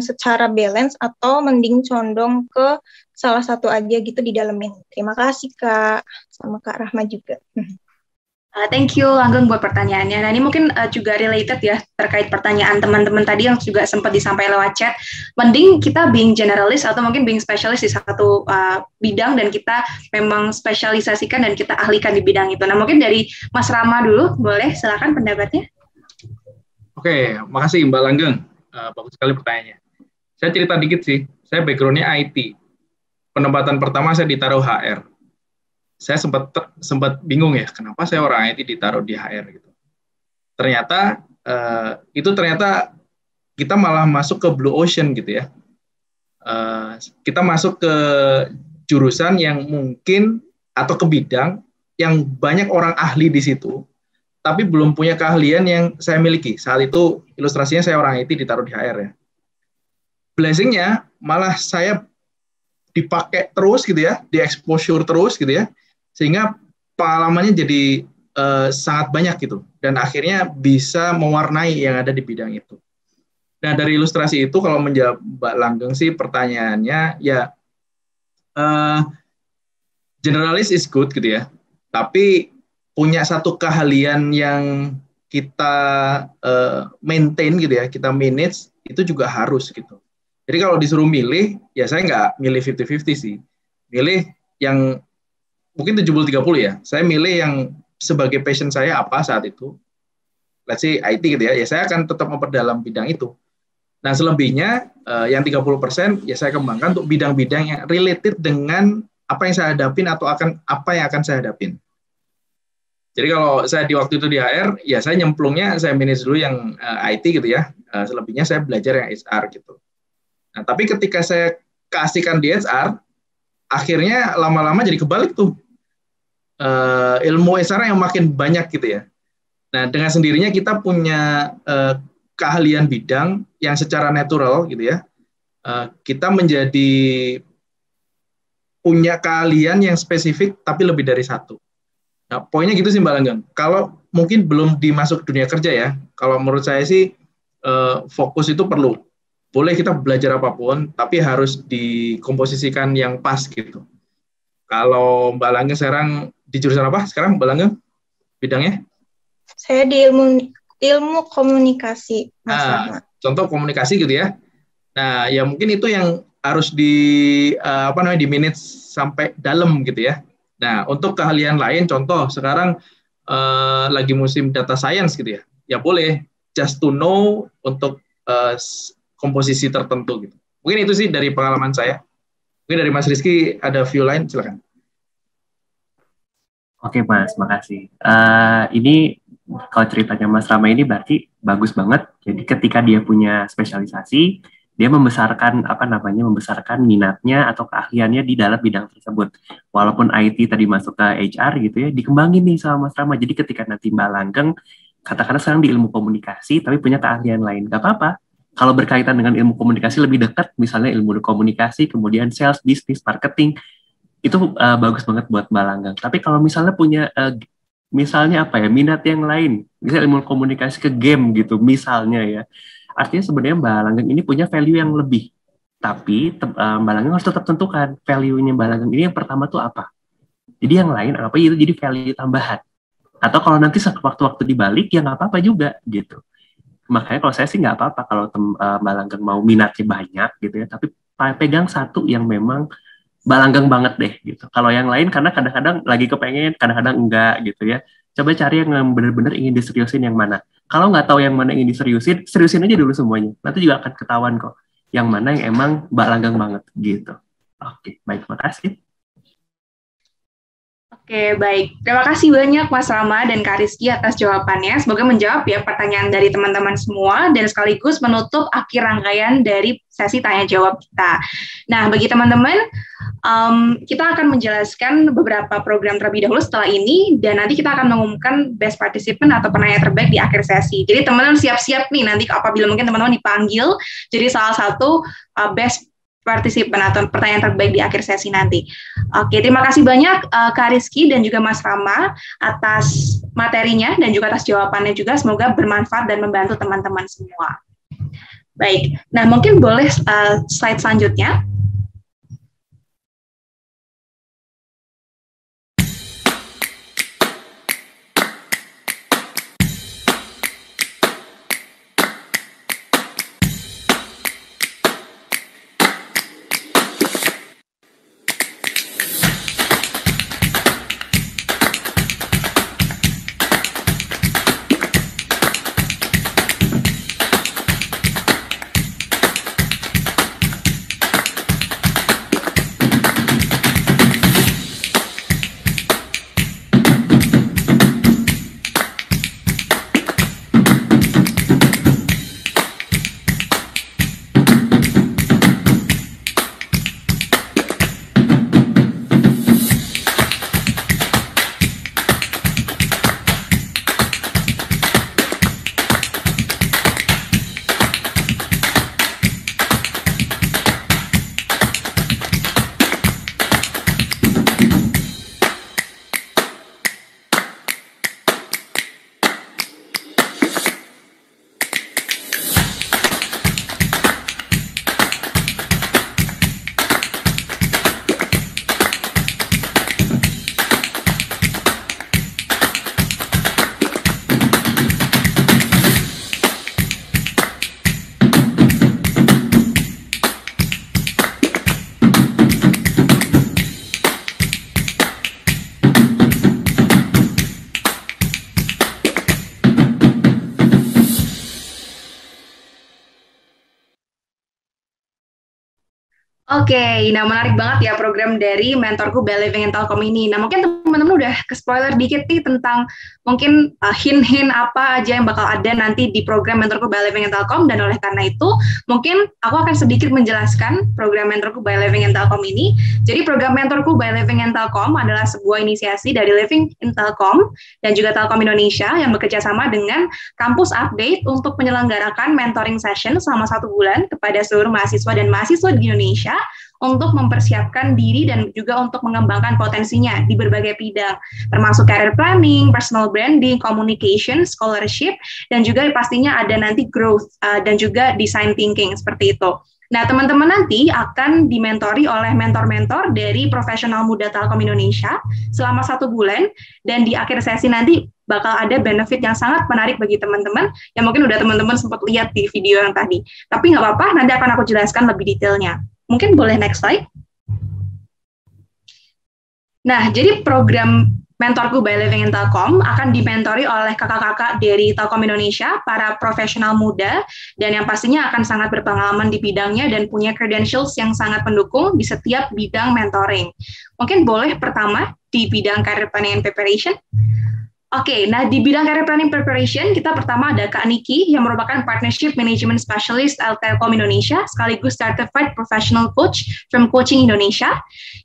secara balance atau mending condong ke salah satu aja gitu didalemin. Terima kasih Kak, sama Kak Rahma juga. Thank you Langgeng buat pertanyaannya. Nah ini mungkin juga related ya terkait pertanyaan teman-teman tadi yang juga sempat disampaikan lewat chat. Mending kita being generalist atau mungkin being specialist di satu bidang dan kita memang spesialisasikan dan kita ahlikan di bidang itu. Nah mungkin dari Mas Rama dulu, boleh silakan pendapatnya. Oke, makasih Mbak Langgeng. Bagus sekali pertanyaannya. Saya cerita dikit sih. Saya background-nya IT. Penempatan pertama saya ditaruh HR. Saya sempat bingung ya, kenapa saya orang IT ditaruh di HR gitu. Ternyata kita malah masuk ke blue ocean gitu ya. Kita masuk ke jurusan yang mungkin atau ke bidang yang banyak orang ahli di situ, tapi belum punya keahlian yang saya miliki. Saat itu ilustrasinya saya orang IT ditaruh di HR ya. Blessing-nya malah saya dipakai terus gitu ya, di-exposure terus gitu ya, sehingga pengalamannya jadi sangat banyak gitu, dan akhirnya bisa mewarnai yang ada di bidang itu. Nah dari ilustrasi itu kalau menjawab Mbak Langgeng sih pertanyaannya ya, generalis is good gitu ya, tapi punya satu keahlian yang kita maintain gitu ya, kita manage, itu juga harus gitu. Jadi kalau disuruh milih, ya saya nggak milih 50-50 sih. Milih yang mungkin 70-30 ya. Saya milih yang sebagai passion saya apa saat itu. Let's say IT gitu ya. Ya saya akan tetap memperdalam bidang itu. Nah, selebihnya yang 30% ya saya kembangkan untuk bidang-bidang yang related dengan apa yang saya hadapin atau apa yang akan saya hadapin. Jadi kalau saya di waktu itu di HR, ya saya nyemplungnya, saya manage dulu yang IT gitu ya. Selebihnya saya belajar yang HR gitu. Nah, tapi ketika saya keasikan di HR, akhirnya lama-lama jadi kebalik tuh. Ilmu HR yang makin banyak gitu ya. Nah, dengan sendirinya kita punya keahlian bidang yang secara natural gitu ya. Kita menjadi punya keahlian yang spesifik tapi lebih dari satu. Nah, poinnya gitu sih Mbak Langgeng. Kalau mungkin belum dimasuk dunia kerja ya, kalau menurut saya sih fokus itu perlu. Boleh kita belajar apapun, tapi harus dikomposisikan yang pas gitu. Kalau Mbak Langgeng sekarang di jurusan apa sekarang Mbak Langgeng? Bidangnya? Saya di ilmu komunikasi. Nah, contoh komunikasi gitu ya. Nah, ya mungkin itu yang harus di manage sampai dalam gitu ya. Nah, untuk keahlian lain, contoh sekarang lagi musim data science gitu ya, ya boleh just to know untuk komposisi tertentu gitu. Mungkin itu sih dari pengalaman saya. Mungkin dari Mas Rizky ada view lain, silakan. Oke Mas, makasih. Ini kalau ceritanya Mas Rama ini berarti bagus banget. Jadi ketika dia punya spesialisasi, dia membesarkan membesarkan minatnya atau keahliannya di dalam bidang tersebut. Walaupun IT tadi masuk ke HR gitu ya, dikembangin nih sama Mas Rama. Jadi ketika nanti Mbak Langgeng, katakanlah sekarang di ilmu komunikasi, tapi punya keahlian lain, gak apa-apa. Kalau berkaitan dengan ilmu komunikasi lebih dekat, misalnya ilmu komunikasi, kemudian sales, bisnis, marketing, itu bagus banget buat Mbak Langgeng. Tapi kalau misalnya punya misalnya minat yang lain, misalnya ilmu komunikasi ke game gitu, misalnya ya. Artinya sebenarnya Mbak Langgeng ini punya value yang lebih. Tapi Mbak Langgeng harus tetap tentukan value-nya Mbak Langgeng ini yang pertama tuh apa. Jadi yang lain apa itu jadi value tambahan. Atau kalau nanti waktu-waktu dibalik ya nggak apa-apa juga gitu. Makanya kalau saya sih nggak apa-apa kalau Mbak Langgeng mau minatnya banyak gitu ya. Tapi pegang satu yang memang Mbak Langgeng banget deh gitu. Kalau yang lain karena kadang-kadang lagi kepengen, kadang-kadang enggak gitu ya. Coba cari yang benar-benar ingin diseriusin yang mana. Kalau nggak tahu yang mana yang ingin diseriusin, seriusin aja dulu semuanya. Nanti juga akan ketahuan kok. Yang mana yang emang Mbak Langgeng banget gitu. Oke, baik, makasih. Oke, baik. Terima kasih banyak Mas Rama dan Kak Rizky atas jawabannya. Semoga menjawab ya pertanyaan dari teman-teman semua dan sekaligus menutup akhir rangkaian dari sesi tanya jawab kita. Nah, bagi teman-teman, kita akan menjelaskan beberapa program terlebih dahulu setelah ini dan nanti kita akan mengumumkan best participant atau penanya terbaik di akhir sesi. Jadi teman-teman siap-siap nih nanti apabila mungkin teman-teman dipanggil jadi salah satu best partisipan atau pertanyaan terbaik di akhir sesi nanti. Oke, terima kasih banyak Kak Rizky dan juga Mas Rama atas materinya dan juga atas jawabannya juga. Semoga bermanfaat dan membantu teman-teman semua. Baik, nah mungkin boleh slide selanjutnya. Oke, nah menarik banget ya program dari mentorku by Living in Telkom ini. Nah mungkin teman-teman udah ke-spoiler dikit nih tentang mungkin hint-hint apa aja yang bakal ada nanti di program mentorku by Living in Telkom, dan oleh karena itu mungkin aku akan sedikit menjelaskan program mentorku by Living in Telkom ini. Jadi program mentorku by Living in Telkom adalah sebuah inisiasi dari Living in Telkom dan juga Telkom Indonesia yang bekerja sama dengan Kampus Update untuk menyelenggarakan mentoring session selama 1 bulan kepada seluruh mahasiswa dan mahasiswa di Indonesia untuk mempersiapkan diri dan juga untuk mengembangkan potensinya di berbagai bidang, termasuk career planning, personal branding, communication, scholarship, dan juga pastinya ada nanti growth dan juga design thinking seperti itu. Nah, teman-teman nanti akan dimentori oleh mentor-mentor dari profesional muda Telkom Indonesia selama 1 bulan, dan di akhir sesi nanti bakal ada benefit yang sangat menarik bagi teman-teman yang mungkin udah teman-teman sempat lihat di video yang tadi. Tapi nggak apa-apa, nanti akan aku jelaskan lebih detailnya. Mungkin boleh next slide. Nah, jadi program mentorku by Living in Telkom akan dimentori oleh kakak-kakak dari Telkom Indonesia, para profesional muda, dan yang pastinya akan sangat berpengalaman di bidangnya dan punya credentials yang sangat mendukung di setiap bidang mentoring. Mungkin boleh pertama di bidang career planning and preparation. Oke, nah di bidang career planning preparation, kita pertama ada Kak Niki yang merupakan Partnership Management Specialist at Telkom Indonesia, sekaligus Certified Professional Coach from Coaching Indonesia.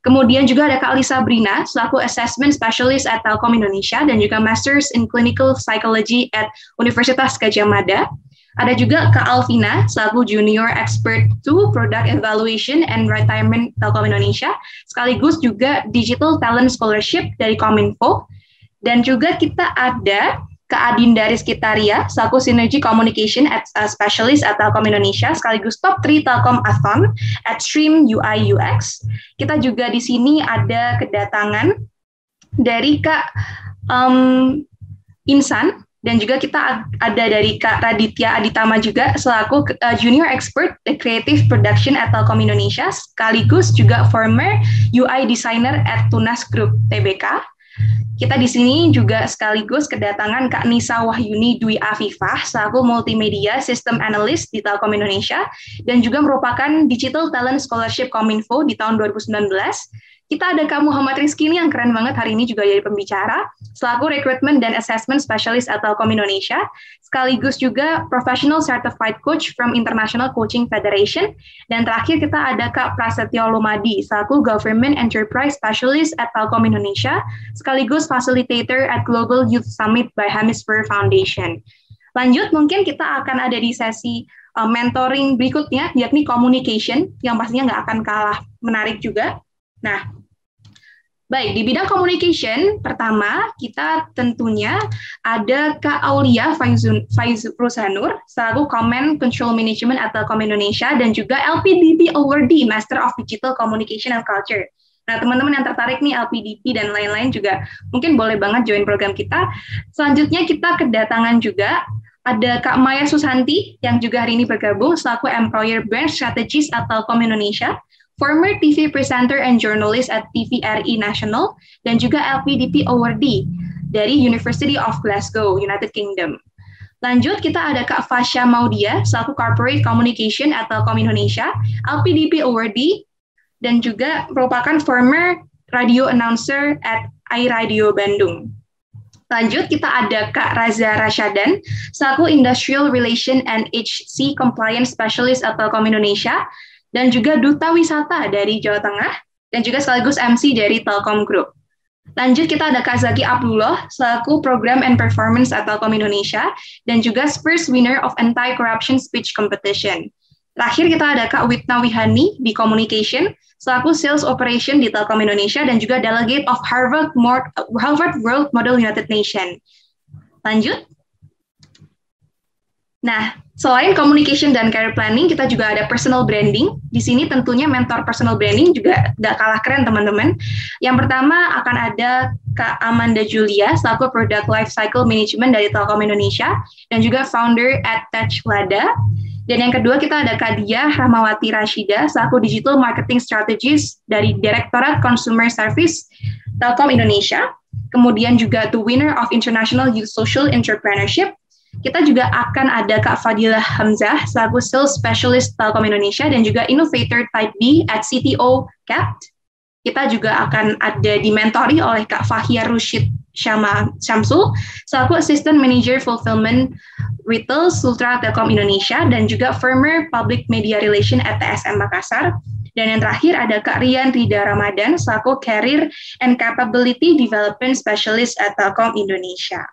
Kemudian juga ada Kak Lisa Brina, selaku Assessment Specialist at Telkom Indonesia, dan juga Masters in Clinical Psychology at Universitas Gadjah Mada. Ada juga Kak Alvina, selaku Junior Expert to Product Evaluation and Retirement Telkom Indonesia, sekaligus juga Digital Talent Scholarship dari Kominfo. Dan juga kita ada Kak Adinda Rizky Taria, selaku Synergy Communication Specialist at Telkom Indonesia, sekaligus Top 3 Telkom Athon at Stream UI UX. Kita juga di sini ada kedatangan dari Kak Insan, dan juga kita ada dari Kak Raditya Aditama juga, selaku Junior Expert Creative Production at Telkom Indonesia, sekaligus juga former UI Designer at Tunas Group Tbk. Kita di sini juga sekaligus kedatangan Kak Nisa Wahyuni Dwi Afifah, selaku Multimedia System Analyst di Telkom Indonesia, dan juga merupakan Digital Talent Scholarship Kominfo di tahun 2019. Kita ada Kak Muhammad Rizky ini yang keren banget hari ini juga jadi pembicara, selaku Recruitment dan Assessment Specialist at Telkom Indonesia, sekaligus juga Professional Certified Coach from International Coaching Federation. Dan terakhir kita ada Kak Prasetyo Lumadi, selaku Government Enterprise Specialist at Telkom Indonesia, sekaligus Facilitator at Global Youth Summit by Hemisphere Foundation. Lanjut, mungkin kita akan ada di sesi mentoring berikutnya, yakni communication, yang pastinya nggak akan kalah menarik juga. Nah, baik, di bidang communication, pertama kita tentunya ada Kak Aulia Faizruzanur, selaku Command Control Management at Telkom Indonesia, dan juga LPDP Awardee Master of Digital Communication and Culture. Nah, teman-teman yang tertarik nih LPDP dan lain-lain juga mungkin boleh banget join program kita. Selanjutnya kita kedatangan juga ada Kak Maya Susanti yang juga hari ini bergabung selaku Employer Brand Strategist at Telkom Indonesia, former TV presenter and journalist at TVRI National, dan juga LPDP Awardee dari University of Glasgow, United Kingdom. Lanjut, kita ada Kak Fasya Maudia, selaku Corporate Communication at Telkom Indonesia, LPDP Awardee, dan juga merupakan former radio announcer at iRadio Bandung. Lanjut, kita ada Kak Raza Rasyadan, selaku Industrial Relation and HC Compliance Specialist at Telkom Indonesia, dan juga Duta Wisata dari Jawa Tengah, dan juga sekaligus MC dari Telkom Group. Lanjut, kita ada Kak Zaki Abdullah, selaku Program and Performance at Telkom Indonesia, dan juga first winner of Anti-Corruption Speech Competition. Terakhir, kita ada Kak Witna Wihani di Communication, selaku Sales Operation di Telkom Indonesia, dan juga Delegate of Harvard World Model United Nations. Lanjut. Nah, selain communication dan career planning, kita juga ada personal branding. Di sini tentunya mentor personal branding juga gak kalah keren, teman-teman. Yang pertama akan ada Kak Amanda Julia, selaku Product Lifecycle Management dari Telkom Indonesia, dan juga founder at Touch Lada. Dan yang kedua kita ada Kak Dia Rahmawati Rashida, selaku Digital Marketing Strategist dari Direktorat Consumer Service Telkom Indonesia. Kemudian juga the winner of International Youth Social Entrepreneurship. kita juga akan ada Kak Fadilah Hamzah selaku Sales Specialist Telkom Indonesia dan juga Innovator Type B at CTO CAT. Kita juga akan ada dimentori oleh Kak Fahia Rushid Syamsul selaku Assistant Manager Fulfillment Retail Sultra Telkom Indonesia dan juga Firmer Public Media Relation at TSM Makassar. Dan yang terakhir ada Kak Rian Rida Ramadan selaku Career and Capability Development Specialist at Telkom Indonesia.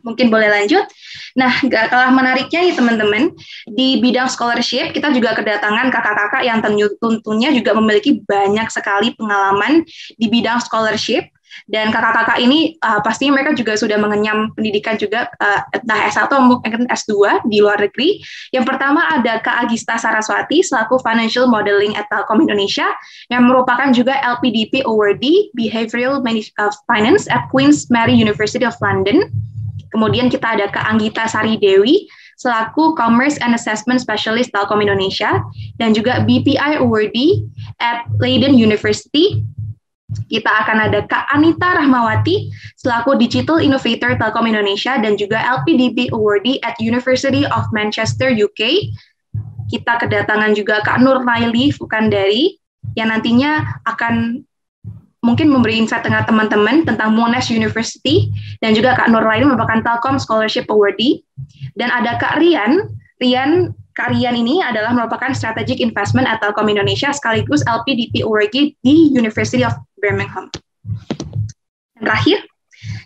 Mungkin boleh lanjut. Nah, gak kalah menariknya nih teman-teman, di bidang scholarship kita juga kedatangan kakak-kakak yang tentunya juga memiliki banyak sekali pengalaman di bidang scholarship. Dan kakak-kakak ini pastinya mereka juga sudah mengenyam pendidikan juga entah S1 maupun S2 di luar negeri. Yang pertama ada Kak Agista Saraswati selaku Financial Modeling at Telkom Indonesia yang merupakan juga LPDP Awardee Behavioral Finance at Queen's Mary University of London. Kemudian kita ada Kak Anggita Sari Dewi selaku Commerce and Assessment Specialist Telkom Indonesia dan juga BPI Awardee at Leiden University. Kita akan ada Kak Anita Rahmawati selaku Digital Innovator Telkom Indonesia dan juga LPDP Awardee at University of Manchester UK. Kita kedatangan juga Kak Nur Naili Fukandari yang nantinya akan mungkin memberi insight tengah teman-teman tentang Monash University dan juga Kak Nur Lain merupakan Telkom Scholarship Awardee dan ada Kak Rian ini adalah merupakan Strategic Investment at Telkom Indonesia sekaligus LPDP Awardee di University of Birmingham. Dan terakhir,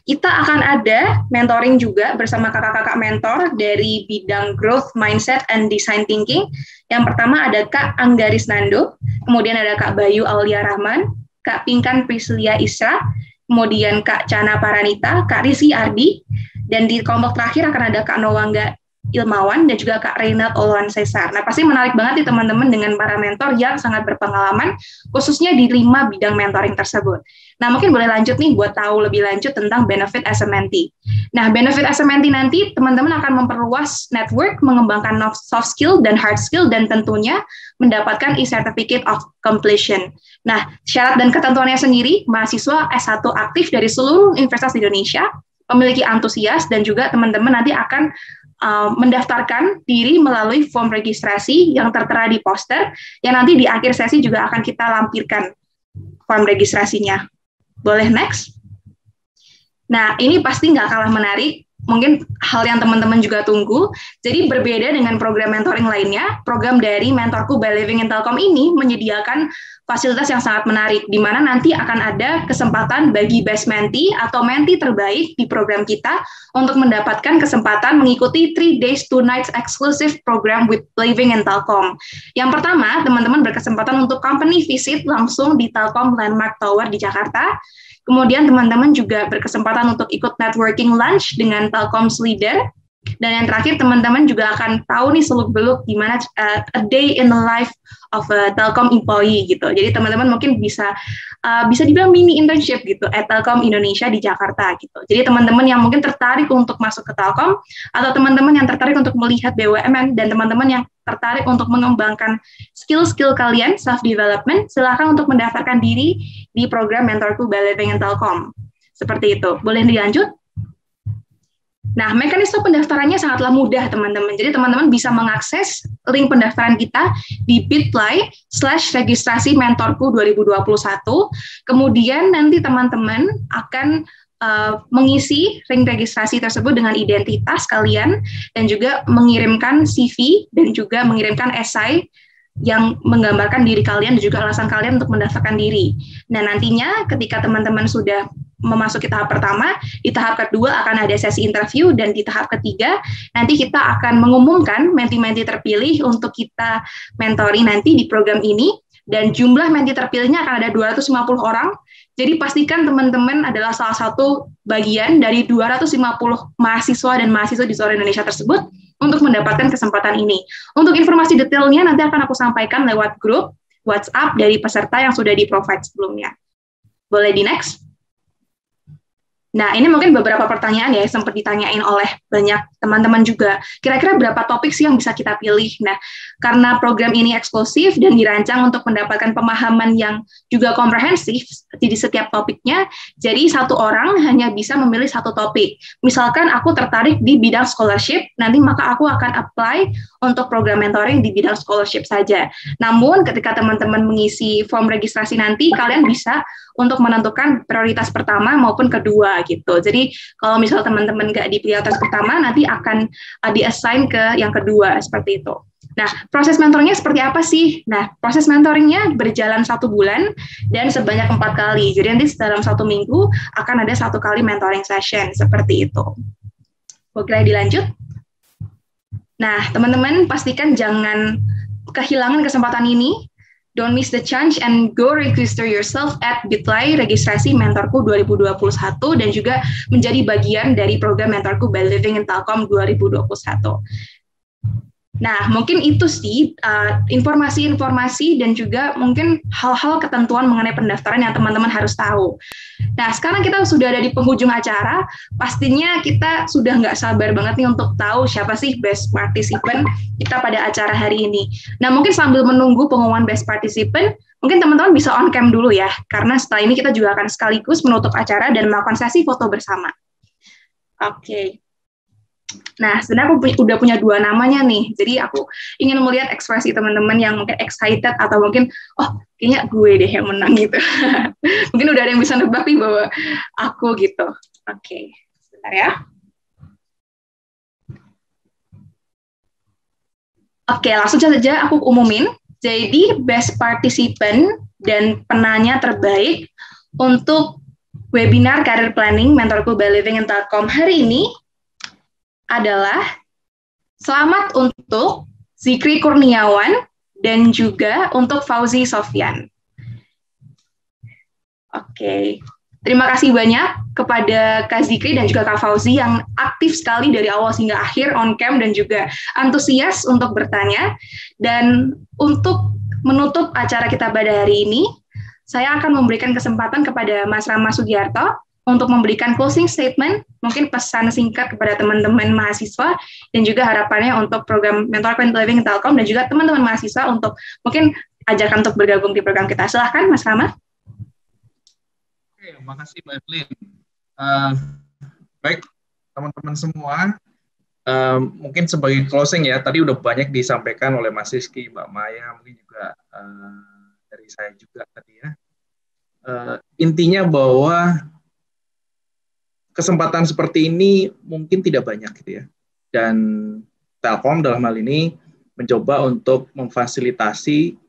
kita akan ada mentoring juga bersama kakak-kakak mentor dari bidang Growth Mindset and Design Thinking. Yang pertama ada Kak Anggaris Nando, kemudian ada Kak Bayu Aulia Rahman, Kak Pinkan Priscilia Isra, kemudian Kak Cana Paranita, Kak Rizky Ardi, dan di kelompok terakhir akan ada Kak Nowangga Ilmawan dan juga Kak Reynald Olwan Cesar. Nah, pasti menarik banget nih teman-teman dengan para mentor yang sangat berpengalaman, khususnya di 5 bidang mentoring tersebut. Nah, mungkin boleh lanjut nih buat tahu lebih lanjut tentang benefit as a mentee. Nah, benefit as a mentee nanti teman-teman akan memperluas network, mengembangkan soft skill dan hard skill, dan tentunya mendapatkan e-certificate of completion. Nah, syarat dan ketentuannya sendiri, mahasiswa S1 aktif dari seluruh universitas di Indonesia, memiliki antusias, dan juga teman-teman nanti akan mendaftarkan diri melalui form registrasi yang tertera di poster, yang nanti di akhir sesi juga akan kita lampirkan form registrasinya. Boleh next? Nah, ini pasti nggak kalah menarik, mungkin hal yang teman-teman juga tunggu. Jadi berbeda dengan program mentoring lainnya, program dari Mentorku by Living in Telkom ini menyediakan fasilitas yang sangat menarik, di mana nanti akan ada kesempatan bagi best mentee atau mentee terbaik di program kita untuk mendapatkan kesempatan mengikuti 3 days 2 nights exclusive program with Living in Telkom. Yang pertama, teman-teman berkesempatan untuk company visit langsung di Telkom Landmark Tower di Jakarta. Kemudian teman-teman juga berkesempatan untuk ikut networking lunch dengan Telkom's leader. Dan yang terakhir, teman-teman juga akan tahu nih seluk-beluk gimana a day in the life of a Telkom employee gitu. Jadi teman-teman mungkin bisa dibilang mini internship gitu at Telkom Indonesia di Jakarta gitu. Jadi teman-teman yang mungkin tertarik untuk masuk ke Telkom atau teman-teman yang tertarik untuk melihat BUMN dan teman-teman yang tertarik untuk mengembangkan skill-skill kalian self development, silakan untuk mendaftarkan diri di program Mentorku by Living in Telkom. Seperti itu. Boleh dilanjut? Nah, mekanisme pendaftarannya sangatlah mudah, teman-teman. Jadi, teman-teman bisa mengakses link pendaftaran kita di bit.ly/registrasi mentorku 2021. Kemudian nanti teman-teman akan mengisi link registrasi tersebut dengan identitas kalian dan juga mengirimkan CV dan juga mengirimkan esai yang menggambarkan diri kalian dan juga alasan kalian untuk mendaftarkan diri. Nah, nantinya ketika teman-teman sudah memasuki tahap pertama, di tahap kedua akan ada sesi interview, dan di tahap ketiga nanti kita akan mengumumkan mentee-mentee terpilih untuk kita mentori nanti di program ini, dan jumlah mentee terpilihnya akan ada 250 orang. Jadi pastikan teman-teman adalah salah satu bagian dari 250 mahasiswa dan mahasiswa di seluruh Indonesia tersebut untuk mendapatkan kesempatan ini. Untuk informasi detailnya nanti akan aku sampaikan lewat grup WhatsApp dari peserta yang sudah di-provide sebelumnya. Boleh di next? Nah, ini mungkin beberapa pertanyaan ya yang sempat ditanyain oleh banyak teman-teman juga. Kira-kira berapa topik sih yang bisa kita pilih? Nah, karena program ini eksklusif dan dirancang untuk mendapatkan pemahaman yang juga komprehensif di setiap topiknya, jadi satu orang hanya bisa memilih satu topik. Misalkan aku tertarik di bidang scholarship, nanti maka aku akan apply untuk program mentoring di bidang scholarship saja. Namun, ketika teman-teman mengisi form registrasi nanti, kalian bisa untuk menentukan prioritas pertama maupun kedua gitu. Jadi kalau misal teman-teman nggak di prioritas pertama, nanti akan di-assign ke yang kedua, seperti itu. Nah, proses mentoringnya seperti apa sih? Nah, proses mentoringnya berjalan 1 bulan dan sebanyak 4 kali. Jadi nanti dalam 1 minggu akan ada 1 kali mentoring session, seperti itu. Oke, dilanjut. Nah, teman-teman pastikan jangan kehilangan kesempatan ini. Don't miss the chance and go register yourself at Bitly registrasi Mentorku 2021 dan juga menjadi bagian dari program Mentorku by Living in Telkom 2021. Nah, mungkin itu sih informasi-informasi dan juga mungkin hal-hal ketentuan mengenai pendaftaran yang teman-teman harus tahu. Nah, sekarang kita sudah ada di penghujung acara, pastinya kita sudah nggak sabar banget nih untuk tahu siapa sih best participant kita pada acara hari ini. Nah, mungkin sambil menunggu pengumuman best participant, mungkin teman-teman bisa on cam dulu ya, karena setelah ini kita juga akan sekaligus menutup acara dan melakukan sesi foto bersama. Oke. Nah, sebenarnya aku udah punya 2 namanya nih, jadi aku ingin melihat ekspresi teman-teman yang mungkin excited atau mungkin, oh kayaknya gue deh yang menang gitu. Mungkin udah ada yang bisa nebak nih bahwa aku gitu. Oke, sebentar ya. Oke, langsung saja aku umumin. Jadi, best participant dan penanya terbaik untuk webinar Career Planning Mentorku by Living in Telkom hari ini adalah selamat untuk Zikri Kurniawan dan juga untuk Fauzi Sofyan. Oke, terima kasih banyak kepada Kak Zikri dan juga Kak Fauzi yang aktif sekali dari awal hingga akhir on cam dan juga antusias untuk bertanya. Dan untuk menutup acara kita pada hari ini, saya akan memberikan kesempatan kepada Mas Rama Sugiarto untuk memberikan closing statement, mungkin pesan singkat kepada teman-teman mahasiswa, dan juga harapannya untuk program Mentorku Living in Telkom, dan juga teman-teman mahasiswa untuk mungkin ajakan untuk bergabung di program kita. Silahkan, Mas Rama. Oke, makasih Mbak Evelyn. Baik, teman-teman semua, mungkin sebagai closing ya, tadi udah banyak disampaikan oleh Mas Rizky, Mbak Maya, mungkin juga dari saya juga tadi ya. Intinya bahwa kesempatan seperti ini mungkin tidak banyak gitu ya. Dan Telkom dalam hal ini mencoba untuk memfasilitasi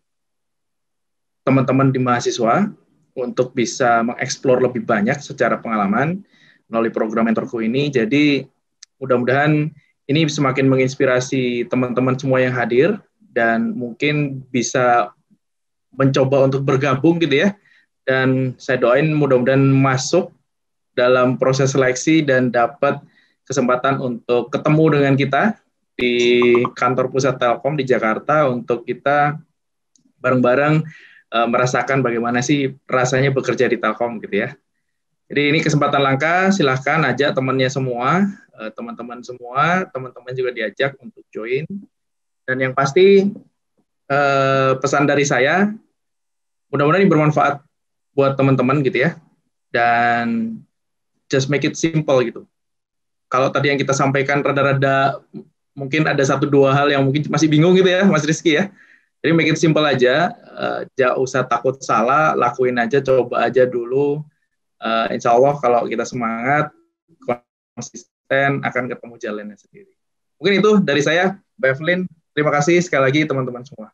teman-teman di mahasiswa untuk bisa mengeksplor lebih banyak secara pengalaman melalui program Mentorku ini. Jadi mudah-mudahan ini semakin menginspirasi teman-teman semua yang hadir dan mungkin bisa mencoba untuk bergabung gitu ya. Dan saya doain mudah-mudahan masuk dalam proses seleksi dan dapat kesempatan untuk ketemu dengan kita di kantor pusat Telkom di Jakarta untuk kita bareng-bareng merasakan bagaimana sih rasanya bekerja di Telkom gitu ya. Jadi ini kesempatan langka, silahkan ajak temannya semua, teman-teman semua, teman-teman juga diajak untuk join. Dan yang pasti pesan dari saya, mudah-mudahan ini bermanfaat buat teman-teman gitu ya. Dan just make it simple gitu. Kalau tadi yang kita sampaikan rada-rada mungkin ada 1-2 hal yang mungkin masih bingung gitu ya Mas Rizky ya. Jadi make it simple aja, jangan usah takut salah, lakuin aja, coba aja dulu. Insya Allah kalau kita semangat, konsisten akan ketemu jalannya sendiri. Mungkin itu dari saya, Mbak Evelyn. Terima kasih sekali lagi teman-teman semua.